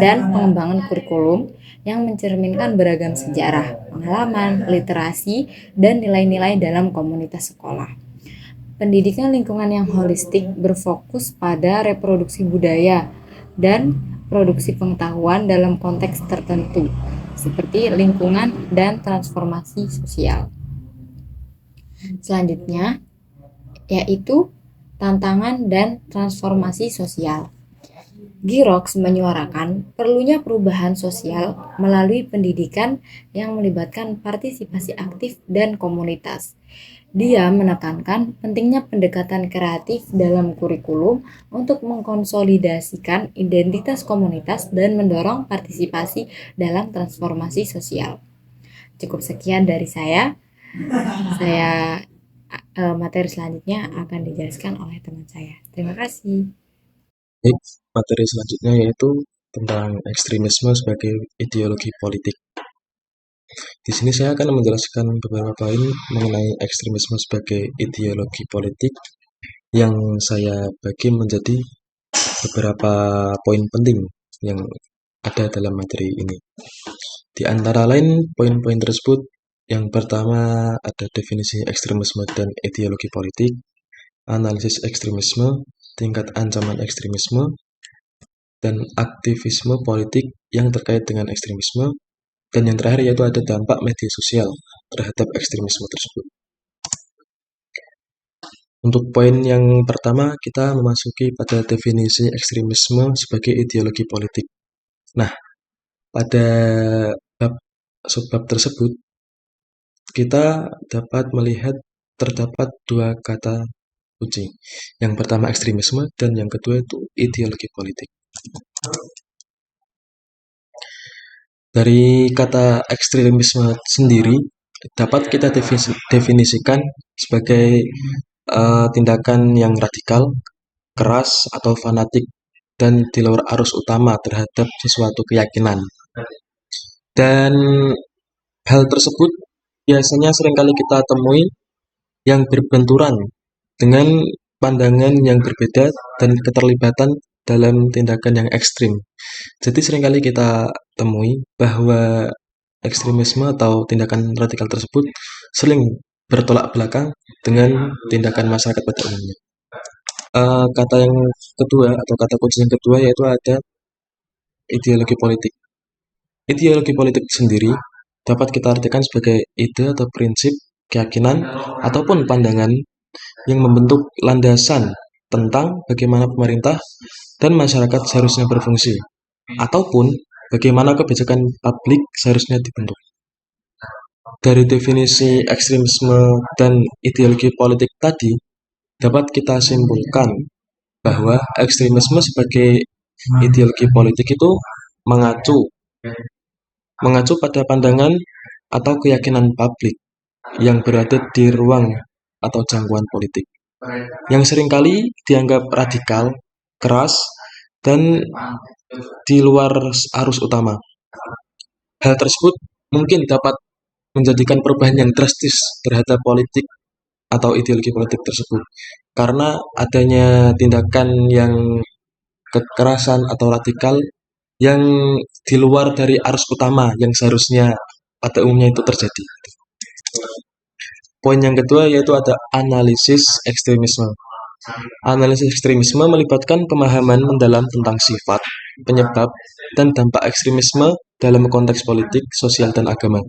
dan pengembangan kurikulum yang mencerminkan beragam sejarah, pengalaman, literasi, dan nilai-nilai dalam komunitas sekolah. Pendidikan lingkungan yang holistik berfokus pada reproduksi budaya dan produksi pengetahuan dalam konteks tertentu, seperti lingkungan dan transformasi sosial. Selanjutnya, yaitu tantangan dan transformasi sosial. Girox menyuarakan perlunya perubahan sosial melalui pendidikan yang melibatkan partisipasi aktif dan komunitas. Dia menekankan pentingnya pendekatan kreatif dalam kurikulum untuk mengkonsolidasikan identitas komunitas dan mendorong partisipasi dalam transformasi sosial. Cukup sekian dari saya. Materi selanjutnya akan dijelaskan oleh teman saya. Terima kasih. Baik, materi selanjutnya yaitu tentang ekstremisme sebagai ideologi politik. Di sini saya akan menjelaskan beberapa poin mengenai ekstremisme sebagai ideologi politik yang saya bagi menjadi beberapa poin penting yang ada dalam materi ini. Di antara lain poin-poin tersebut, yang pertama ada definisi ekstremisme dan ideologi politik, analisis ekstremisme, tingkat ancaman ekstremisme, dan aktivisme politik yang terkait dengan ekstremisme, dan yang terakhir yaitu ada dampak media sosial terhadap ekstremisme tersebut. Untuk poin yang pertama, kita memasuki pada definisi ekstremisme sebagai ideologi politik. Nah, pada subbab tersebut, kita dapat melihat terdapat dua kata kunci. Yang pertama ekstremisme dan yang kedua itu ideologi politik. Dari kata ekstremisme sendiri dapat kita definisikan sebagai tindakan yang radikal, keras atau fanatik dan di luar arus utama terhadap sesuatu keyakinan. Dan hal tersebut biasanya seringkali kita temui yang berbenturan dengan pandangan yang berbeda dan keterlibatan dalam tindakan yang ekstrim. Jadi seringkali kita temui bahwa ekstremisme atau tindakan radikal tersebut sering bertolak belakang dengan tindakan masyarakat pada umumnya. Kata yang kedua atau kata kunci yang kedua yaitu ada ideologi politik. Ideologi politik sendiri dapat kita artikan sebagai ide atau prinsip, keyakinan, ataupun pandangan yang membentuk landasan tentang bagaimana pemerintah dan masyarakat seharusnya berfungsi, ataupun bagaimana kebijakan publik seharusnya dibentuk. Dari definisi ekstremisme dan ideologi politik tadi, dapat kita simpulkan bahwa ekstremisme sebagai ideologi politik itu mengacu mengacu pada pandangan atau keyakinan publik yang berada di ruang atau jangkauan politik, yang seringkali dianggap radikal, keras, dan di luar arus utama. Hal tersebut mungkin dapat menjadikan perubahan yang drastis terhadap politik atau ideologi politik tersebut, karena adanya tindakan yang kekerasan atau radikal yang di luar dari arus utama yang seharusnya pada umumnya itu terjadi. Poin yang kedua yaitu ada analisis ekstremisme. Analisis ekstremisme melibatkan pemahaman mendalam tentang sifat, penyebab, dan dampak ekstremisme dalam konteks politik, sosial, dan agama.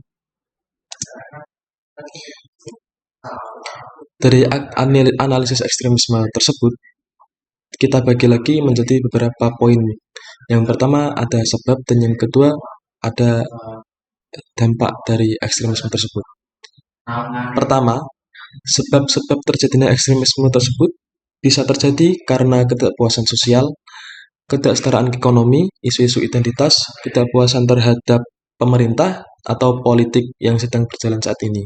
Dari analisis ekstremisme tersebut, kita bagi lagi menjadi beberapa poin. Yang pertama ada sebab, dan yang kedua ada dampak dari ekstremisme tersebut. Pertama, sebab-sebab terjadinya ekstremisme tersebut bisa terjadi karena ketidakpuasan sosial, ketidaksetaraan ekonomi, isu-isu identitas, ketidakpuasan terhadap pemerintah atau politik yang sedang berjalan saat ini.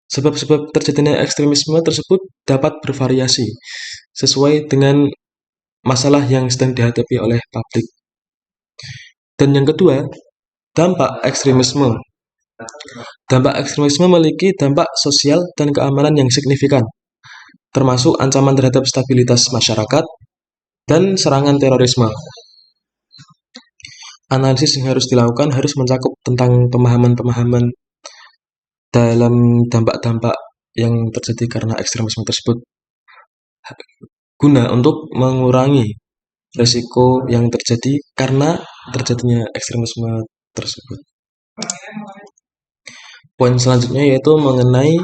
Sebab-sebab terjadinya ekstremisme tersebut dapat bervariasi sesuai dengan masalah yang sedang dihadapi oleh publik. Dan yang kedua, dampak ekstremisme. Dampak ekstremisme memiliki dampak sosial dan keamanan yang signifikan, termasuk ancaman terhadap stabilitas masyarakat dan serangan terorisme. Analisis yang harus dilakukan harus mencakup tentang pemahaman-pemahaman dalam dampak-dampak yang terjadi karena ekstremisme tersebut, guna untuk mengurangi risiko yang terjadi karena terjadinya ekstremisme tersebut. Poin selanjutnya yaitu mengenai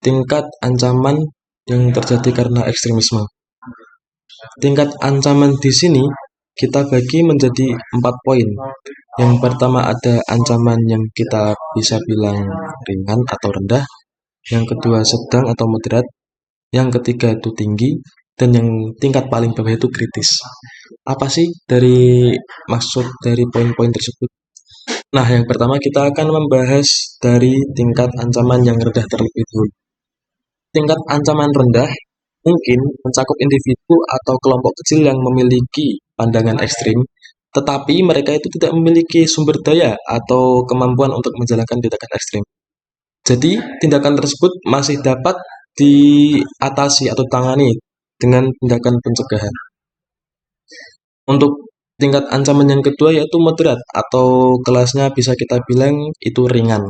tingkat ancaman yang terjadi karena ekstremisme. Tingkat ancaman di sini kita bagi menjadi 4 poin. Yang pertama ada ancaman yang kita bisa bilang ringan atau rendah. Yang kedua sedang atau moderat. Yang ketiga itu tinggi. Dan yang tingkat paling bawah itu kritis. Apa sih dari maksud dari poin-poin tersebut? Nah, yang pertama kita akan membahas dari tingkat ancaman yang rendah terlebih dahulu. Tingkat ancaman rendah mungkin mencakup individu atau kelompok kecil yang memiliki pandangan ekstrim, tetapi mereka itu tidak memiliki sumber daya atau kemampuan untuk menjalankan tindakan ekstrim. Jadi, tindakan tersebut masih dapat diatasi atau tangani dengan tindakan pencegahan. Untuk tingkat ancaman yang kedua yaitu moderat atau kelasnya bisa kita bilang itu ringan.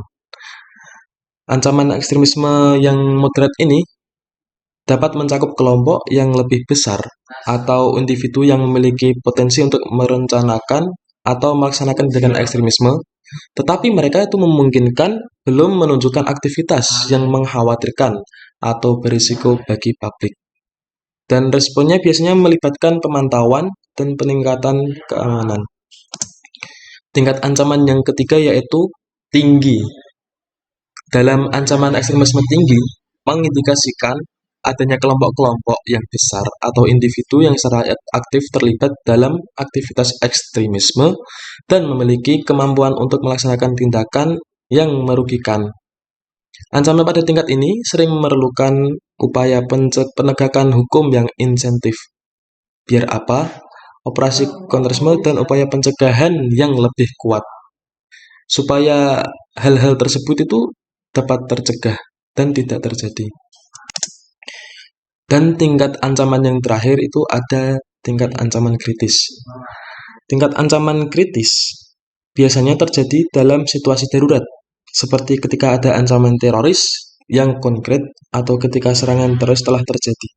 Ancaman ekstremisme yang moderat ini dapat mencakup kelompok yang lebih besar atau individu yang memiliki potensi untuk merencanakan atau melaksanakan tindakan ekstremisme, tetapi mereka itu memungkinkan belum menunjukkan aktivitas yang mengkhawatirkan atau berisiko bagi publik. Dan responnya biasanya melibatkan pemantauan dan peningkatan keamanan. Tingkat ancaman yang ketiga yaitu tinggi. Dalam ancaman ekstremisme tinggi, mengindikasikan adanya kelompok-kelompok yang besar atau individu yang secara aktif terlibat dalam aktivitas ekstremisme dan memiliki kemampuan untuk melaksanakan tindakan yang merugikan. Ancaman pada tingkat ini sering memerlukan upaya penegakan hukum yang insentif. Biar apa? Operasi kontrasme dan upaya pencegahan yang lebih kuat. Supaya hal-hal tersebut itu dapat tercegah dan tidak terjadi. Dan tingkat ancaman yang terakhir itu ada tingkat ancaman kritis. Tingkat ancaman kritis biasanya terjadi dalam situasi darurat, seperti ketika ada ancaman teroris yang konkret atau ketika serangan teroris telah terjadi.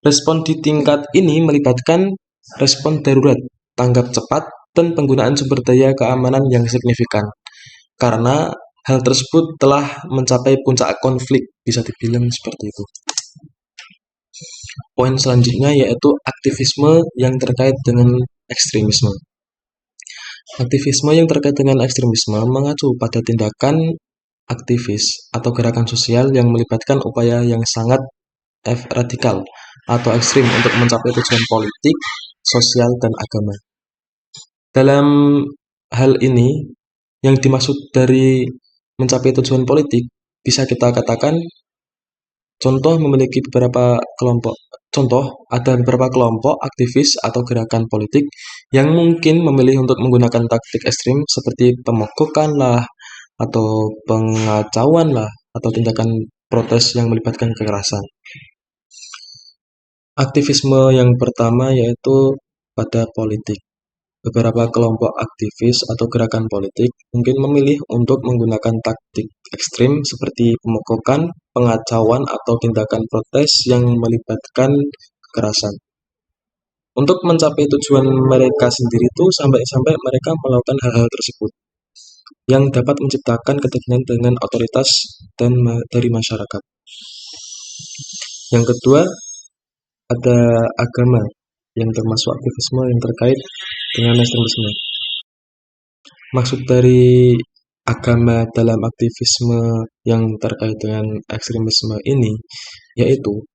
Respon di tingkat ini melibatkan respon darurat, tanggap cepat, dan penggunaan sumber daya keamanan yang signifikan. Karena hal tersebut telah mencapai puncak konflik, bisa dibilang seperti itu. Poin selanjutnya yaitu aktivisme yang terkait dengan ekstremisme. Aktivisme yang terkait dengan ekstremisme mengacu pada tindakan aktivis atau gerakan sosial yang melibatkan upaya yang sangat radikal atau ekstrim untuk mencapai tujuan politik, sosial, dan agama. Dalam hal ini, yang dimaksud dari mencapai tujuan politik bisa kita katakan ada beberapa kelompok aktivis atau gerakan politik yang mungkin memilih untuk menggunakan taktik ekstrim seperti pemogokan lah, atau pengacauan lah, atau tindakan protes yang melibatkan kekerasan. Aktivisme yang pertama yaitu pada politik. Beberapa kelompok aktivis atau gerakan politik mungkin memilih untuk menggunakan taktik ekstrim seperti pemogokan, pengacauan, atau tindakan protes yang melibatkan kekerasan. Untuk mencapai tujuan mereka sendiri itu sampai-sampai mereka melakukan hal-hal tersebut yang dapat menciptakan ketegangan dengan otoritas dan dari masyarakat. Yang kedua, ada agama yang termasuk aktivisme yang terkait dengan ekstremisme. Maksud dari agama dalam aktivisme yang terkait dengan ekstremisme ini yaitu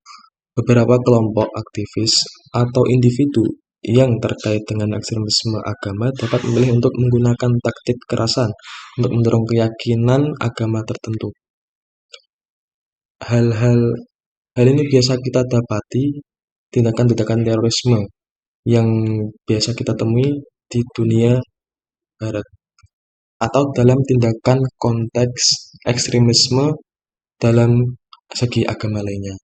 beberapa kelompok aktivis atau individu yang terkait dengan ekstremisme agama dapat memilih untuk menggunakan taktik kekerasan untuk mendorong keyakinan agama tertentu. Hal ini biasa kita dapati tindakan-tindakan terorisme yang biasa kita temui di dunia barat atau dalam tindakan konteks ekstremisme dalam segi agama lainnya.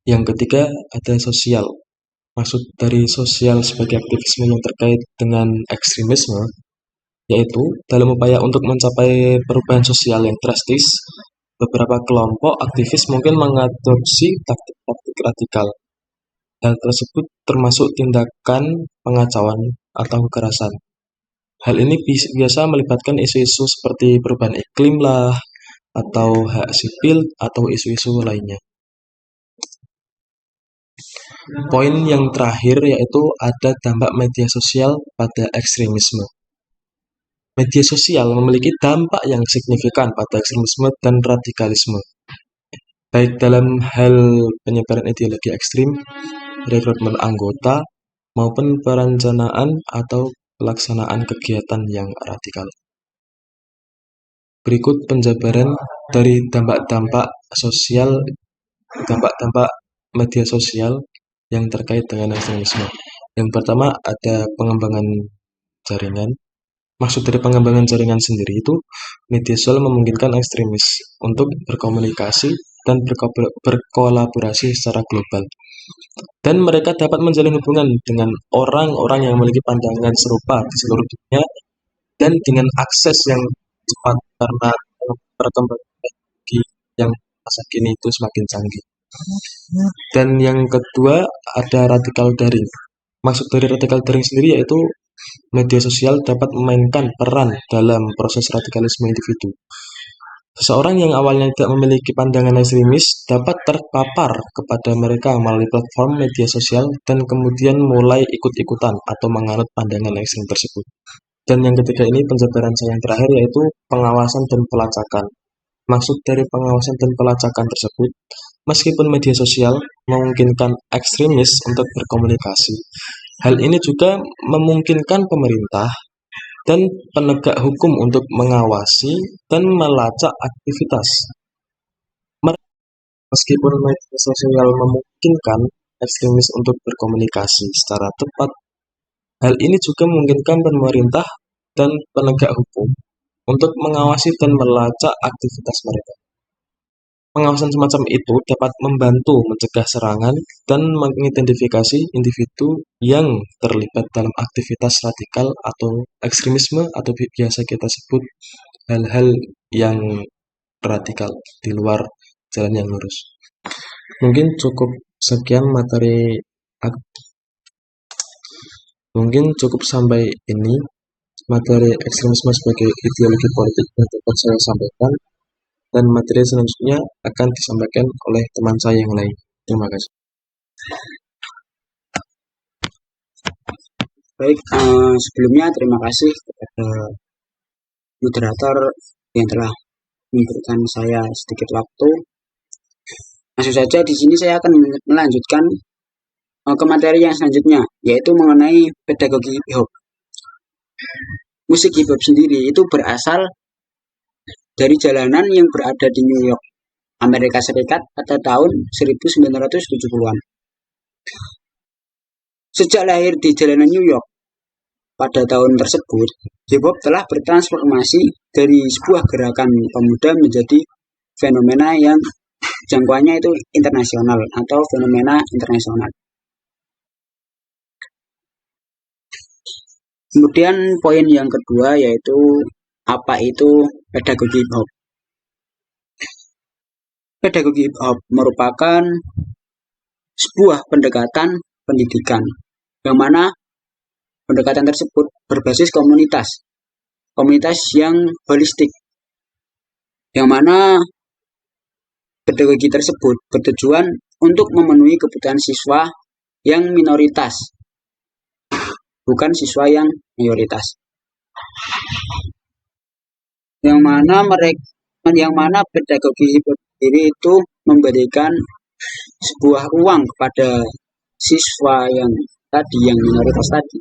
Yang ketiga, ada sosial. Maksud dari sosial sebagai aktivisme yang terkait dengan ekstremisme yaitu dalam upaya untuk mencapai perubahan sosial yang drastis, beberapa kelompok aktivis mungkin mengadopsi taktik-taktik radikal. Hal tersebut termasuk tindakan pengacauan atau kekerasan. Hal ini biasa melibatkan isu-isu seperti perubahan iklim lah, atau hak sipil, atau isu-isu lainnya. Poin yang terakhir yaitu ada dampak media sosial pada ekstremisme. Media sosial memiliki dampak yang signifikan pada ekstremisme dan radikalisme, baik dalam hal penyebaran ideologi ekstrim, rekrutmen anggota, maupun perencanaan atau pelaksanaan kegiatan yang radikal. Berikut penjabaran dari dampak-dampak media sosial yang terkait dengan ekstremisme. Yang pertama ada pengembangan jaringan. Maksud dari pengembangan jaringan sendiri itu, media sosial memungkinkan ekstremis untuk berkomunikasi dan berkolaborasi secara global. Dan mereka dapat menjalin hubungan dengan orang-orang yang memiliki pandangan serupa di seluruh dunia dan dengan akses yang cepat karena perkembangan teknologi yang masa kini itu semakin canggih. Dan yang kedua ada radikal daring. Maksud dari radikal daring sendiri yaitu media sosial dapat memainkan peran dalam proses radikalisme individu. Seseorang yang awalnya tidak memiliki pandangan ekstremis dapat terpapar kepada mereka melalui platform media sosial dan kemudian mulai ikut-ikutan atau menganut pandangan ekstrem tersebut. Dan yang ketiga ini penjabaran saya yang terakhir yaitu pengawasan dan pelacakan. Maksud dari pengawasan dan pelacakan tersebut, meskipun media sosial memungkinkan ekstremis untuk berkomunikasi, hal ini juga memungkinkan pemerintah dan penegak hukum untuk mengawasi dan melacak aktivitas. Meskipun media sosial memungkinkan ekstremis untuk berkomunikasi secara tepat, hal ini juga memungkinkan pemerintah dan penegak hukum untuk mengawasi dan melacak aktivitas mereka. Pengawasan semacam itu dapat membantu mencegah serangan dan mengidentifikasi individu yang terlibat dalam aktivitas radikal atau ekstremisme atau biasa kita sebut hal-hal yang radikal di luar jalan yang lurus. Mungkin cukup sekian mungkin cukup sampai ini materi ekstremisme sebagai ideologi politik yang dapat saya sampaikan. Dan materi selanjutnya akan disampaikan oleh teman saya yang lain. Terima kasih. Baik, sebelumnya terima kasih kepada moderator yang telah memberikan saya sedikit waktu. Langsung saja di sini saya akan melanjutkan ke materi yang selanjutnya, yaitu mengenai pedagogi hip hop. Musik hip hop sendiri itu berasal dari jalanan yang berada di New York, Amerika Serikat pada tahun 1970-an. Sejak lahir di jalanan New York pada tahun tersebut, hip hop telah bertransformasi dari sebuah gerakan pemuda menjadi fenomena yang jangkauannya itu internasional atau fenomena internasional. Kemudian poin yang kedua yaitu apa itu pedagogi hip hop. Pedagogi hip hop merupakan sebuah pendekatan pendidikan yang mana pendekatan tersebut berbasis komunitas yang holistik, yang mana pedagogi tersebut bertujuan untuk memenuhi kebutuhan siswa yang minoritas, bukan siswa yang mayoritas. Yang mana pedagogi hip hop sendiri itu memberikan sebuah ruang kepada siswa yang minoritas tadi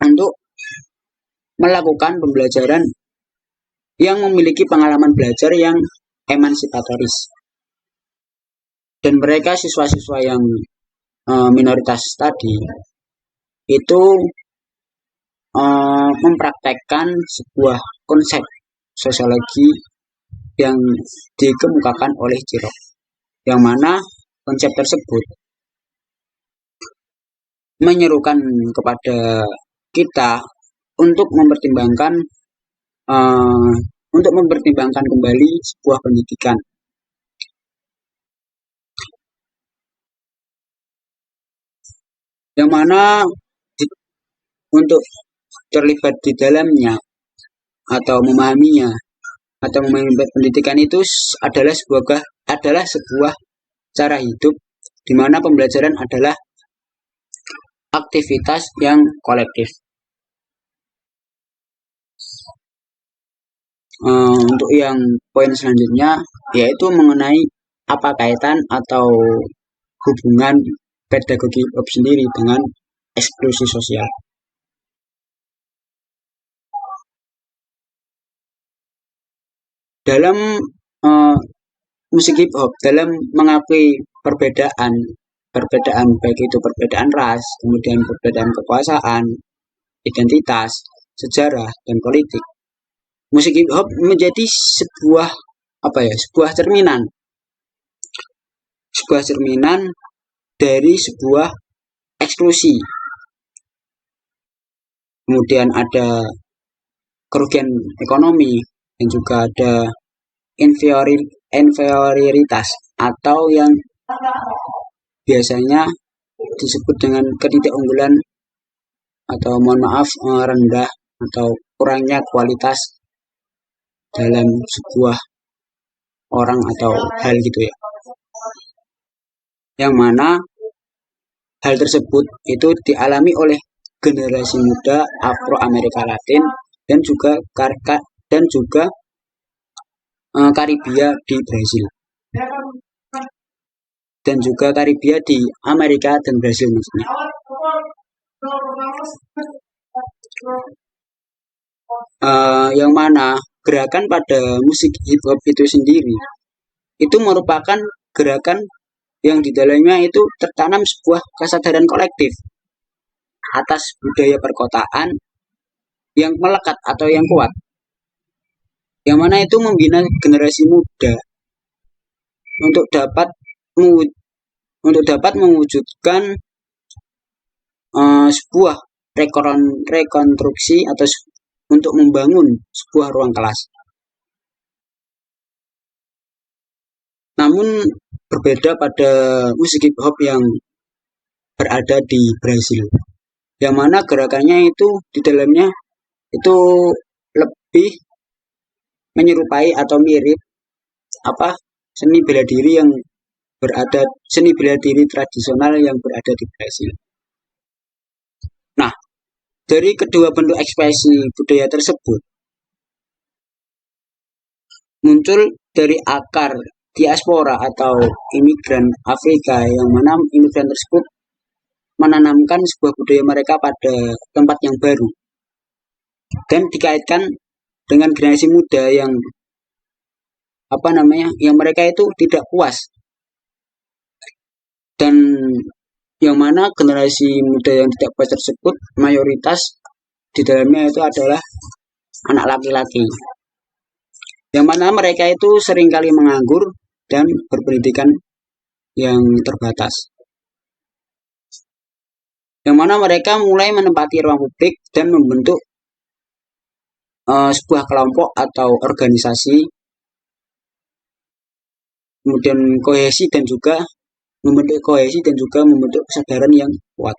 untuk melakukan pembelajaran yang memiliki pengalaman belajar yang emansipatoris. Dan mereka siswa-siswa yang minoritas tadi itu mempraktekkan sebuah konsep sosiologi yang dikemukakan oleh Girox, yang mana konsep tersebut menyerukan kepada kita untuk mempertimbangkan kembali sebuah pendidikan. Yang mana untuk terlibat di dalamnya atau memahami pendidikan itu adalah sebuah cara hidup di mana pembelajaran adalah aktivitas yang kolektif. Untuk yang poin selanjutnya yaitu mengenai apa kaitan atau hubungan pedagogi hip hop sendiri dengan eksklusi sosial. Dalam musik hip hop, dalam mengakui perbedaan baik itu perbedaan ras, kemudian perbedaan kekuasaan, identitas, sejarah, dan politik, musik hip hop menjadi sebuah cerminan dari sebuah eksklusi. Kemudian ada kerugian ekonomi dan juga ada inferioritas atau yang biasanya disebut dengan ketidakunggulan atau rendah atau kurangnya kualitas dalam sebuah orang atau hal gitu ya. Yang mana hal tersebut itu dialami oleh generasi muda Afro Amerika Latin dan juga Karibia di Brasil. Dan juga Karibia di Amerika dan Brasil maksudnya. Yang mana gerakan pada musik hip hop itu sendiri itu merupakan gerakan yang di dalamnya itu tertanam sebuah kesadaran kolektif atas budaya perkotaan yang melekat atau yang kuat, yang mana itu membina generasi muda untuk dapat mewujudkan sebuah rekonstruksi atau untuk membangun sebuah ruang kelas. Namun berbeda pada musik hip hop yang berada di Brasil, yang mana gerakannya itu di dalamnya itu lebih menyerupai atau mirip seni bela diri tradisional yang berada di Brasil. Nah, dari kedua bentuk ekspresi budaya tersebut, muncul dari akar diaspora atau imigran Afrika, yang mana imigran tersebut menanamkan sebuah budaya mereka pada tempat yang baru dan dikaitkan dengan generasi muda yang yang mereka itu tidak puas, dan yang mana generasi muda yang tidak puas tersebut mayoritas di dalamnya itu adalah anak laki-laki, yang mana mereka itu seringkali menganggur dan berpendidikan yang terbatas, yang mana mereka mulai menempati ruang publik dan membentuk sebuah kelompok atau organisasi, kemudian kohesi dan juga membentuk kesadaran yang kuat.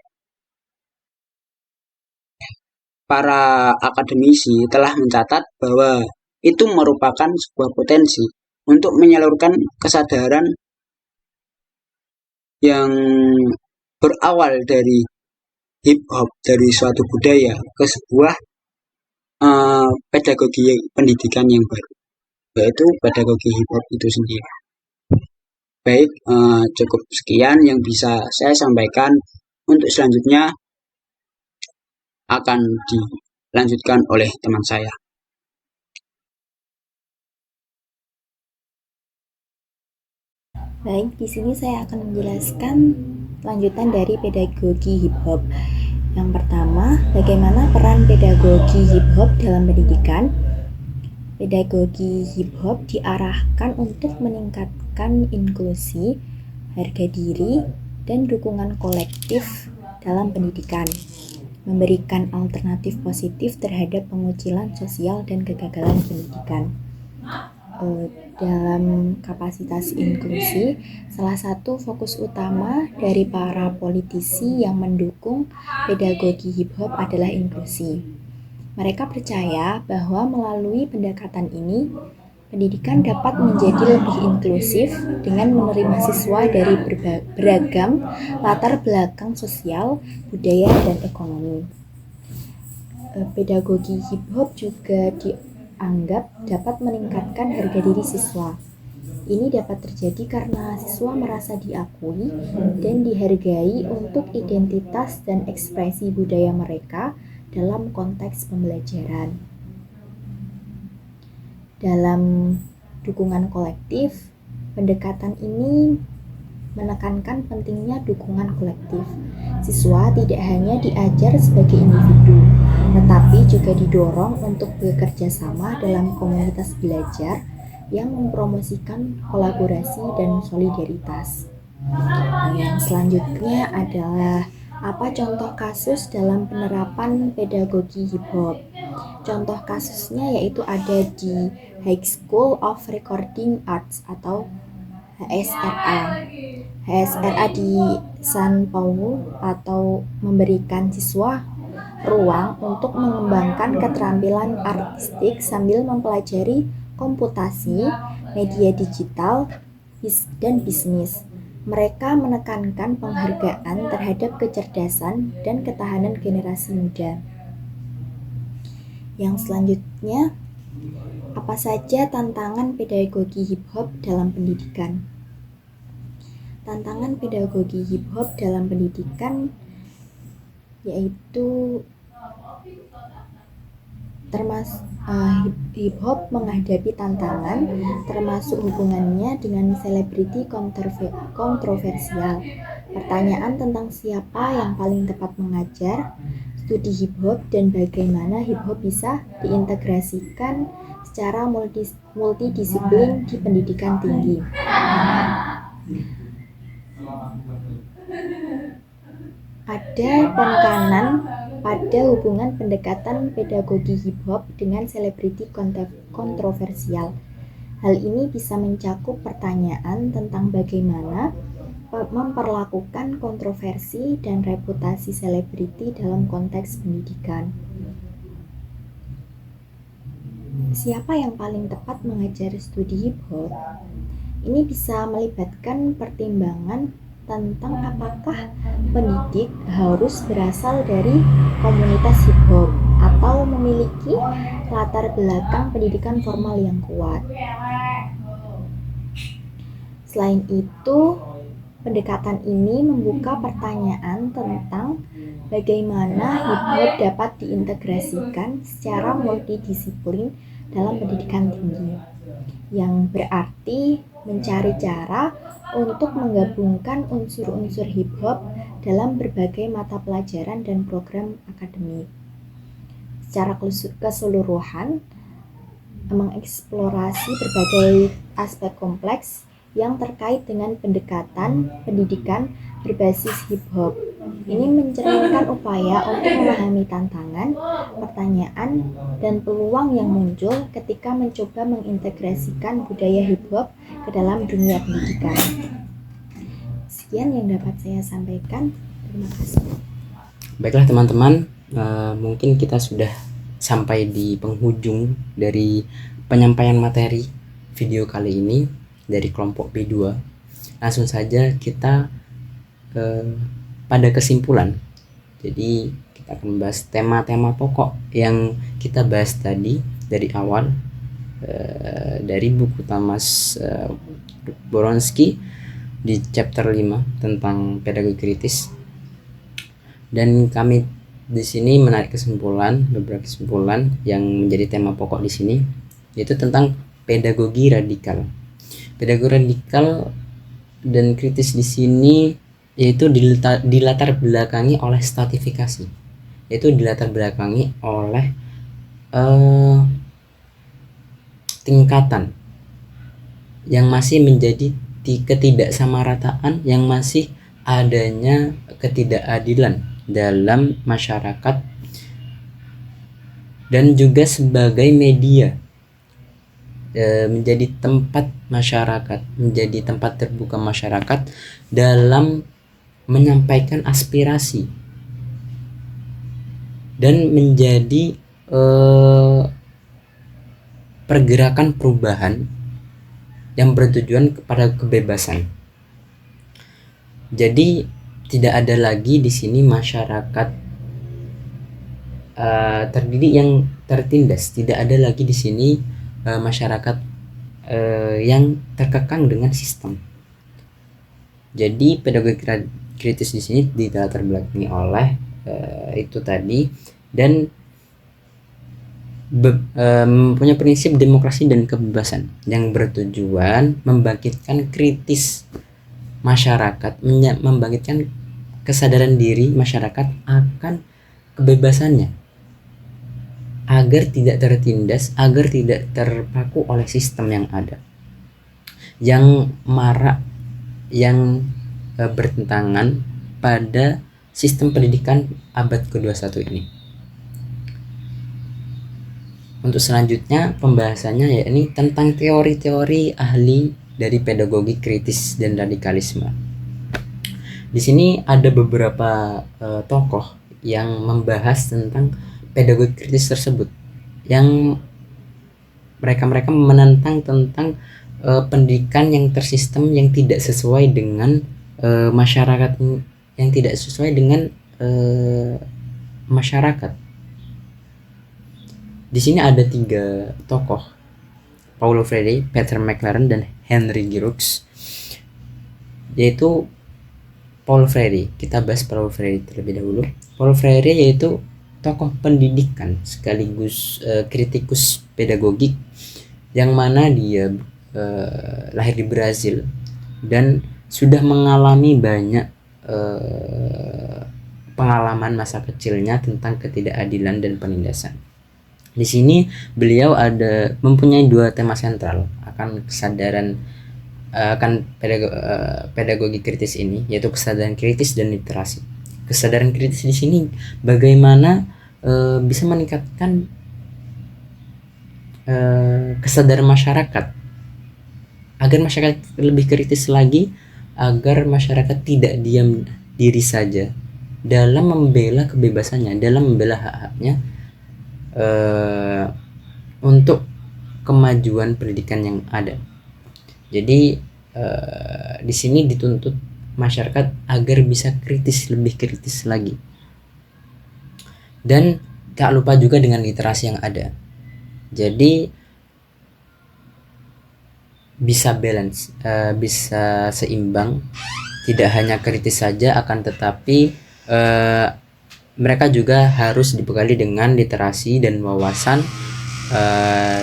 Para akademisi telah mencatat bahwa itu merupakan sebuah potensi untuk menyalurkan kesadaran yang berawal dari hip hop, dari suatu budaya ke sebuah pedagogi pendidikan yang baru, yaitu pedagogi hip hop itu sendiri. Baik, cukup sekian yang bisa saya sampaikan. Untuk selanjutnya akan dilanjutkan oleh teman saya. Baik, di sini saya akan menjelaskan lanjutan dari pedagogi hip hop. Yang pertama, bagaimana peran pedagogi hip hop dalam pendidikan? Pedagogi hip hop diarahkan untuk meningkatkan inklusi, harga diri, dan dukungan kolektif dalam pendidikan, memberikan alternatif positif terhadap pengucilan sosial dan kegagalan pendidikan. Dalam kapasitas inklusi, salah satu fokus utama dari para politisi yang mendukung pedagogi hip hop adalah inklusi. Mereka percaya bahwa melalui pendekatan ini, pendidikan dapat menjadi lebih inklusif dengan menerima siswa dari beragam latar belakang sosial, budaya, dan ekonomi. Pedagogi hip hop juga dianggap dapat meningkatkan harga diri siswa. Ini dapat terjadi karena siswa merasa diakui dan dihargai untuk identitas dan ekspresi budaya mereka dalam konteks pembelajaran. Dalam dukungan kolektif, pendekatan ini menekankan pentingnya dukungan kolektif. Siswa tidak hanya diajar sebagai individu, tetapi juga didorong untuk bekerja sama dalam komunitas belajar yang mempromosikan kolaborasi dan solidaritas. Yang selanjutnya adalah apa contoh kasus dalam penerapan pedagogi hip hop? Contoh kasusnya yaitu ada di High School of Recording Arts atau HSRA. HSRA di San Paulo atau memberikan siswa ruang untuk mengembangkan keterampilan artistik sambil mempelajari komputasi, media digital, dan bisnis. Mereka menekankan penghargaan terhadap kecerdasan dan ketahanan generasi muda. Yang selanjutnya, apa saja tantangan pedagogi hip hop dalam pendidikan? Tantangan pedagogi hip hop dalam pendidikan yaitu hip hop menghadapi tantangan termasuk hubungannya dengan selebriti kontroversial, pertanyaan tentang siapa yang paling tepat mengajar, studi hip hop, dan bagaimana hip hop bisa diintegrasikan secara multidisiplin di pendidikan tinggi. Ada penekanan pada hubungan pendekatan pedagogi hip hop dengan selebriti kontroversial. Hal ini bisa mencakup pertanyaan tentang bagaimana memperlakukan kontroversi dan reputasi selebriti dalam konteks pendidikan. Siapa yang paling tepat mengajar studi hip hop? Ini bisa melibatkan pertimbangan tentang apakah pendidik harus berasal dari komunitas hip hop atau memiliki latar belakang pendidikan formal yang kuat. Selain itu, pendekatan ini membuka pertanyaan tentang bagaimana hip-hop dapat diintegrasikan secara multidisiplin dalam pendidikan tinggi, yang berarti mencari cara untuk menggabungkan unsur-unsur hip-hop dalam berbagai mata pelajaran dan program akademik. Secara keseluruhan, mengeksplorasi berbagai aspek kompleks yang terkait dengan pendekatan pendidikan berbasis hip-hop. Ini mencerminkan upaya untuk memahami tantangan, pertanyaan, dan peluang yang muncul ketika mencoba mengintegrasikan budaya hip-hop ke dalam dunia pendidikan. Sekian yang dapat saya sampaikan. Terima kasih. Baiklah teman-teman, mungkin kita sudah sampai di penghujung dari penyampaian materi video kali ini dari kelompok B2. Langsung saja kita pada kesimpulan. Jadi kita akan membahas tema-tema pokok yang kita bahas tadi dari awal dari buku Thomas Boronsky di chapter 5 tentang pedagogi kritis. Dan kami di sini menarik beberapa kesimpulan yang menjadi tema pokok di sini, yaitu tentang pedagogi radikal. Pedagogi radikal dan kritis di sini yaitu dilatar belakangi oleh stratifikasi, yaitu dilatar belakangi oleh tingkatan yang masih menjadi ketidaksamarataan, yang masih adanya ketidakadilan dalam masyarakat, dan juga sebagai media menjadi tempat masyarakat, menjadi tempat terbuka masyarakat dalam menyampaikan aspirasi dan menjadi pergerakan perubahan yang bertujuan kepada kebebasan. Jadi tidak ada lagi di sini masyarakat terdidik yang tertindas, tidak ada lagi di sini masyarakat yang terkekang dengan sistem. Jadi pedagogi kritis di sini dilatar belakangi oleh itu tadi, dan mempunyai prinsip demokrasi dan kebebasan yang bertujuan membangkitkan kritis masyarakat, membangkitkan kesadaran diri masyarakat akan kebebasannya, agar tidak tertindas, agar tidak terpaku oleh sistem yang ada, yang marak, yang bertentangan pada sistem pendidikan abad ke-21 ini. Untuk selanjutnya pembahasannya yakni tentang teori-teori ahli dari pedagogi kritis dan radikalisme. Di sini ada beberapa tokoh yang membahas tentang pedagogi kritis tersebut, yang mereka menentang tentang pendidikan yang tersistem, yang tidak sesuai dengan masyarakat, yang tidak sesuai dengan masyarakat. Di sini ada 3 tokoh, Paulo Freire, Peter McLaren, dan Henry Giroux. Yaitu Paulo Freire, kita bahas Paulo Freire terlebih dahulu. Paulo Freire yaitu tokoh pendidikan sekaligus kritikus pedagogik, yang mana dia lahir di Brazil dan sudah mengalami banyak pengalaman masa kecilnya tentang ketidakadilan dan penindasan. Di sini beliau mempunyai 2 tema sentral akan kesadaran akan pedagogi kritis ini, yaitu kesadaran kritis dan literasi. Kesadaran kritis di sini bagaimana bisa meningkatkan kesadaran masyarakat agar masyarakat lebih kritis lagi, agar masyarakat tidak diam diri saja dalam membela kebebasannya, dalam membela hak-haknya untuk kemajuan pendidikan yang ada. Jadi di sini dituntut masyarakat agar bisa kritis, lebih kritis lagi. Dan tak lupa juga dengan literasi yang ada. Jadi bisa balance, bisa seimbang, tidak hanya kritis saja, akan tetapi mereka juga harus dibekali dengan literasi dan wawasan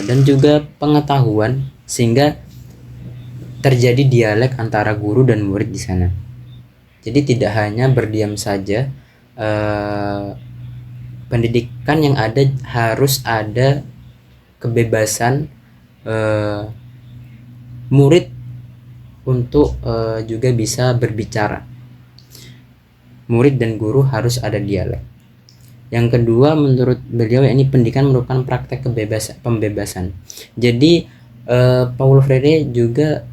dan juga pengetahuan, sehingga terjadi dialek antara guru dan murid di sana. Jadi tidak hanya berdiam saja, pendidikan yang ada harus ada kebebasan murid untuk juga bisa berbicara. Murid dan guru harus ada dialog. Yang kedua, menurut beliau, ini pendidikan merupakan praktek pembebasan. Jadi Paulo Freire juga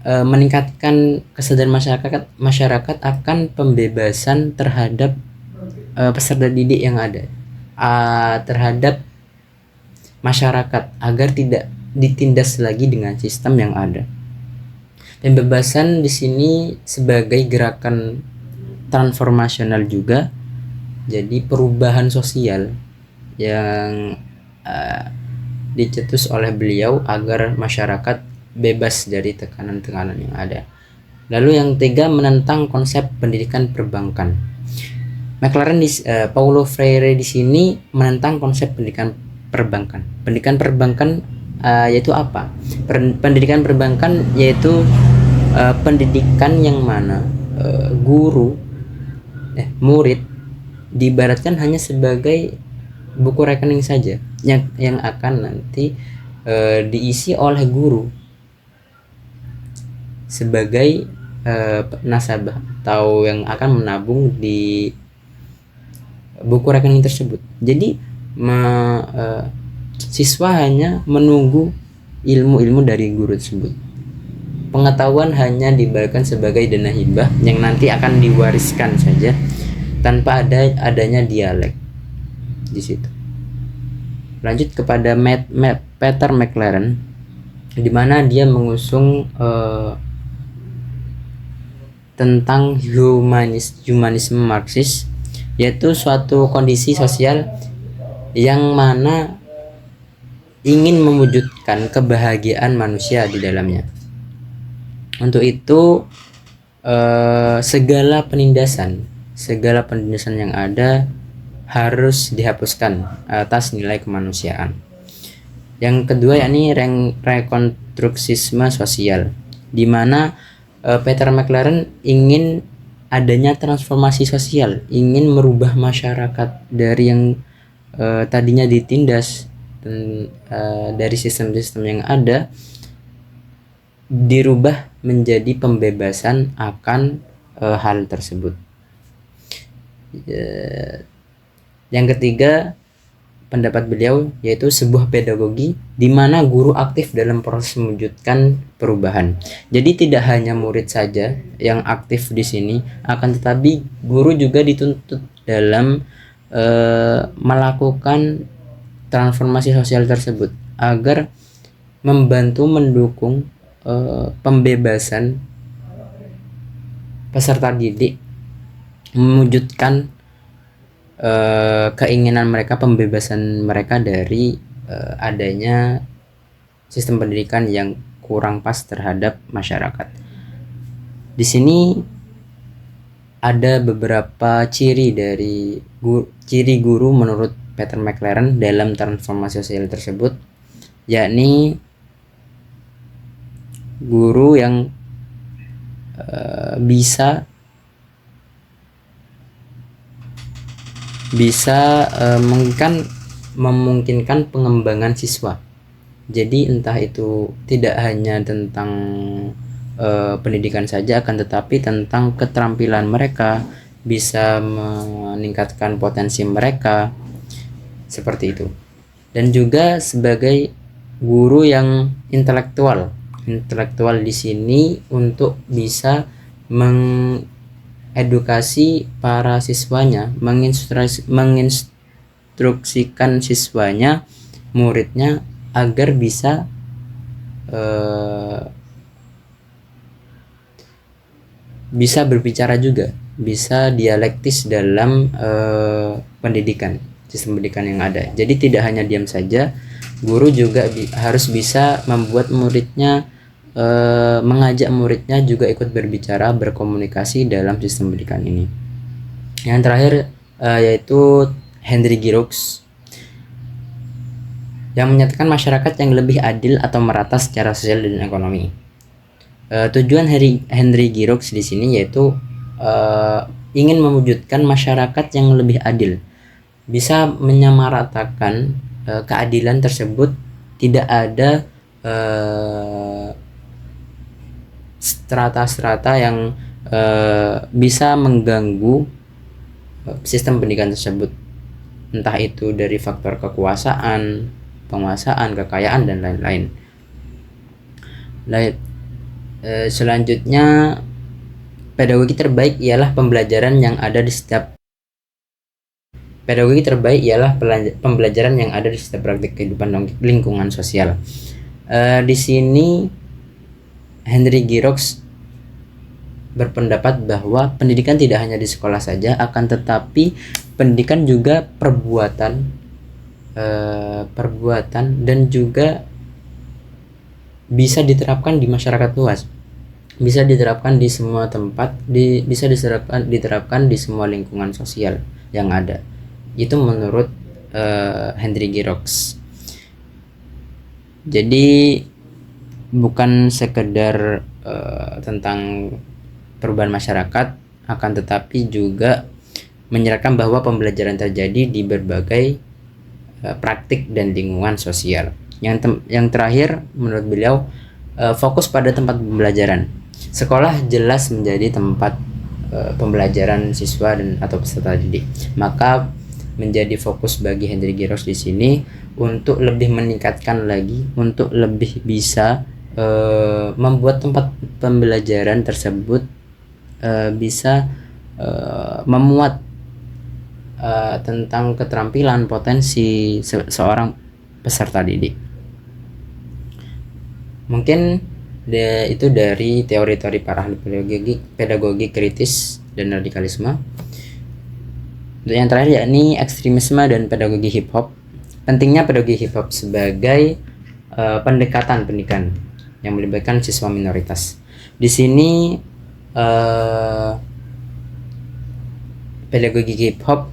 meningkatkan kesadaran masyarakat akan pembebasan terhadap peserta didik yang ada, terhadap masyarakat, agar tidak ditindas lagi dengan sistem yang ada. Pembebasan di sini sebagai gerakan transformasional juga, jadi perubahan sosial yang dicetus oleh beliau agar masyarakat bebas dari tekanan-tekanan yang ada. Lalu yang ketiga, menentang konsep pendidikan perbankan. Paulo Freire di sini menentang konsep pendidikan perbankan. Pendidikan perbankan yaitu apa? Pendidikan perbankan yaitu pendidikan yang mana murid diibaratkan hanya sebagai buku rekening saja yang akan nanti diisi oleh guru sebagai nasabah atau yang akan menabung di buku rekening tersebut. Jadi siswa hanya menunggu ilmu-ilmu dari guru tersebut. Pengetahuan hanya diibaratkan sebagai dana hibah yang nanti akan diwariskan saja tanpa adanya dialek di situ. Lanjut kepada Peter McLaren, di mana dia mengusung tentang humanisme Marxis, yaitu suatu kondisi sosial yang mana ingin mewujudkan kebahagiaan manusia di dalamnya. Untuk itu segala penindasan yang ada harus dihapuskan atas nilai kemanusiaan. Yang kedua, yakni rekonstruksisme sosial, di mana Peter McLaren ingin adanya transformasi sosial, ingin merubah masyarakat dari yang tadinya ditindas dan dari sistem-sistem yang ada, dirubah menjadi pembebasan akan hal tersebut. Yang ketiga, pendapat beliau yaitu sebuah pedagogi di mana guru aktif dalam proses mewujudkan perubahan. Jadi tidak hanya murid saja yang aktif di sini, akan tetapi guru juga dituntut dalam melakukan transformasi sosial tersebut agar membantu mendukung pembebasan peserta didik, mewujudkan keinginan mereka, pembebasan mereka dari adanya sistem pendidikan yang kurang pas terhadap masyarakat. Di sini ada beberapa ciri guru menurut Peter McLaren dalam transformasi sosial tersebut, yakni guru yang bisa memungkinkan pengembangan siswa. Jadi entah itu tidak hanya tentang pendidikan saja, akan tetapi tentang keterampilan mereka, bisa meningkatkan potensi mereka, seperti itu. Dan juga sebagai guru yang intelektual di sini untuk bisa mengedukasi para siswanya, menginstruksikan siswanya, muridnya, agar bisa berbicara juga, bisa dialektis dalam pendidikan. sistem pendidikan yang ada. Jadi tidak hanya diam saja, guru juga harus bisa membuat muridnya mengajak muridnya juga ikut berbicara, berkomunikasi dalam sistem pendidikan ini. Yang terakhir yaitu Henry Giroux yang menyatakan masyarakat yang lebih adil atau merata secara sosial dan ekonomi. Tujuan Henry Giroux di sini yaitu ingin mewujudkan masyarakat yang lebih adil, bisa menyamaratakan keadilan tersebut, tidak ada strata-strata yang bisa mengganggu sistem pendidikan tersebut, entah itu dari faktor kekuasaan, penguasaan, kekayaan, dan lain-lain. Selanjutnya, pedagogi terbaik ialah pembelajaran yang ada di setiap pembelajaran yang ada di setiap praktik kehidupan lingkungan sosial. Di sini Henry Giroux berpendapat bahwa pendidikan tidak hanya di sekolah saja, akan tetapi pendidikan juga perbuatan dan juga bisa diterapkan di masyarakat luas, bisa diterapkan di semua tempat, bisa diterapkan di semua lingkungan sosial yang ada. Itu menurut Henry Giroux. Jadi bukan sekedar tentang perubahan masyarakat, akan tetapi juga menyerahkan bahwa pembelajaran terjadi di berbagai praktik dan lingkungan sosial. Yang terakhir, menurut beliau, fokus pada tempat pembelajaran. Sekolah jelas menjadi tempat pembelajaran siswa dan atau peserta didik. Maka menjadi fokus bagi Henry Giroux di sini untuk lebih meningkatkan lagi, untuk lebih bisa membuat tempat pembelajaran tersebut bisa memuat tentang keterampilan potensi seorang peserta didik. Mungkin itu dari teori-teori para ahli pedagogi kritis dan radikalisme. Untuk yang terakhir yakni ekstremisme dan pedagogi hip hop. Pentingnya pedagogi hip hop sebagai pendekatan pendidikan yang melibatkan siswa minoritas. Di sini pedagogi hip hop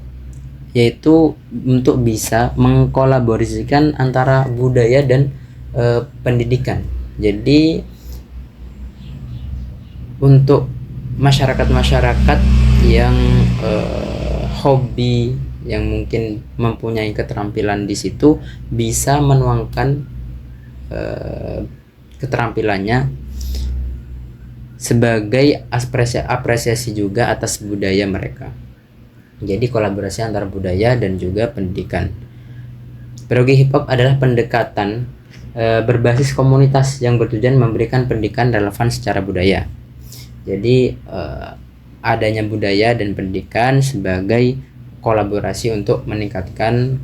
yaitu untuk bisa mengkolaborasikan antara budaya dan pendidikan. Jadi untuk masyarakat-masyarakat yang hobi, yang mungkin mempunyai keterampilan di situ, bisa menuangkan keterampilannya sebagai apresiasi juga atas budaya mereka. Jadi kolaborasi antara budaya dan juga pendidikan. Pedagogi hip hop adalah pendekatan berbasis komunitas yang bertujuan memberikan pendidikan relevan secara budaya. Jadi adanya budaya dan pendidikan sebagai kolaborasi untuk meningkatkan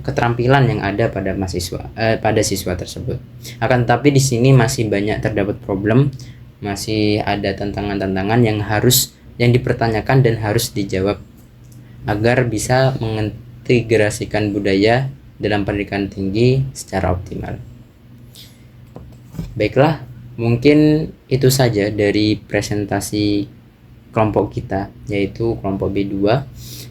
keterampilan yang ada pada pada siswa tersebut. Akan tetapi di sini masih banyak terdapat problem, masih ada tantangan-tantangan yang dipertanyakan dan harus dijawab agar bisa mengintegrasikan budaya dalam pendidikan tinggi secara optimal. Baiklah, mungkin itu saja dari presentasi kelompok kita, yaitu kelompok B2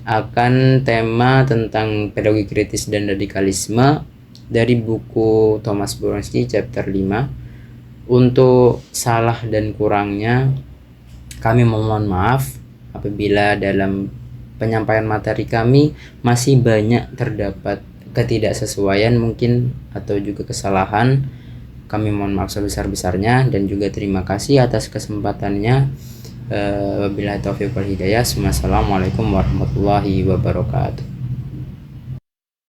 akan tema tentang pedagogi kritis dan radikalisme dari buku Thomas Boroński chapter 5. Untuk salah dan kurangnya kami mohon maaf apabila dalam penyampaian materi kami masih banyak terdapat ketidaksesuaian mungkin atau juga kesalahan. Kami mohon maaf sebesar-besarnya dan juga terima kasih atas kesempatannya. Wabillahi taufiq wal hidayah. Wassalamualaikum warahmatullahi wabarakatuh.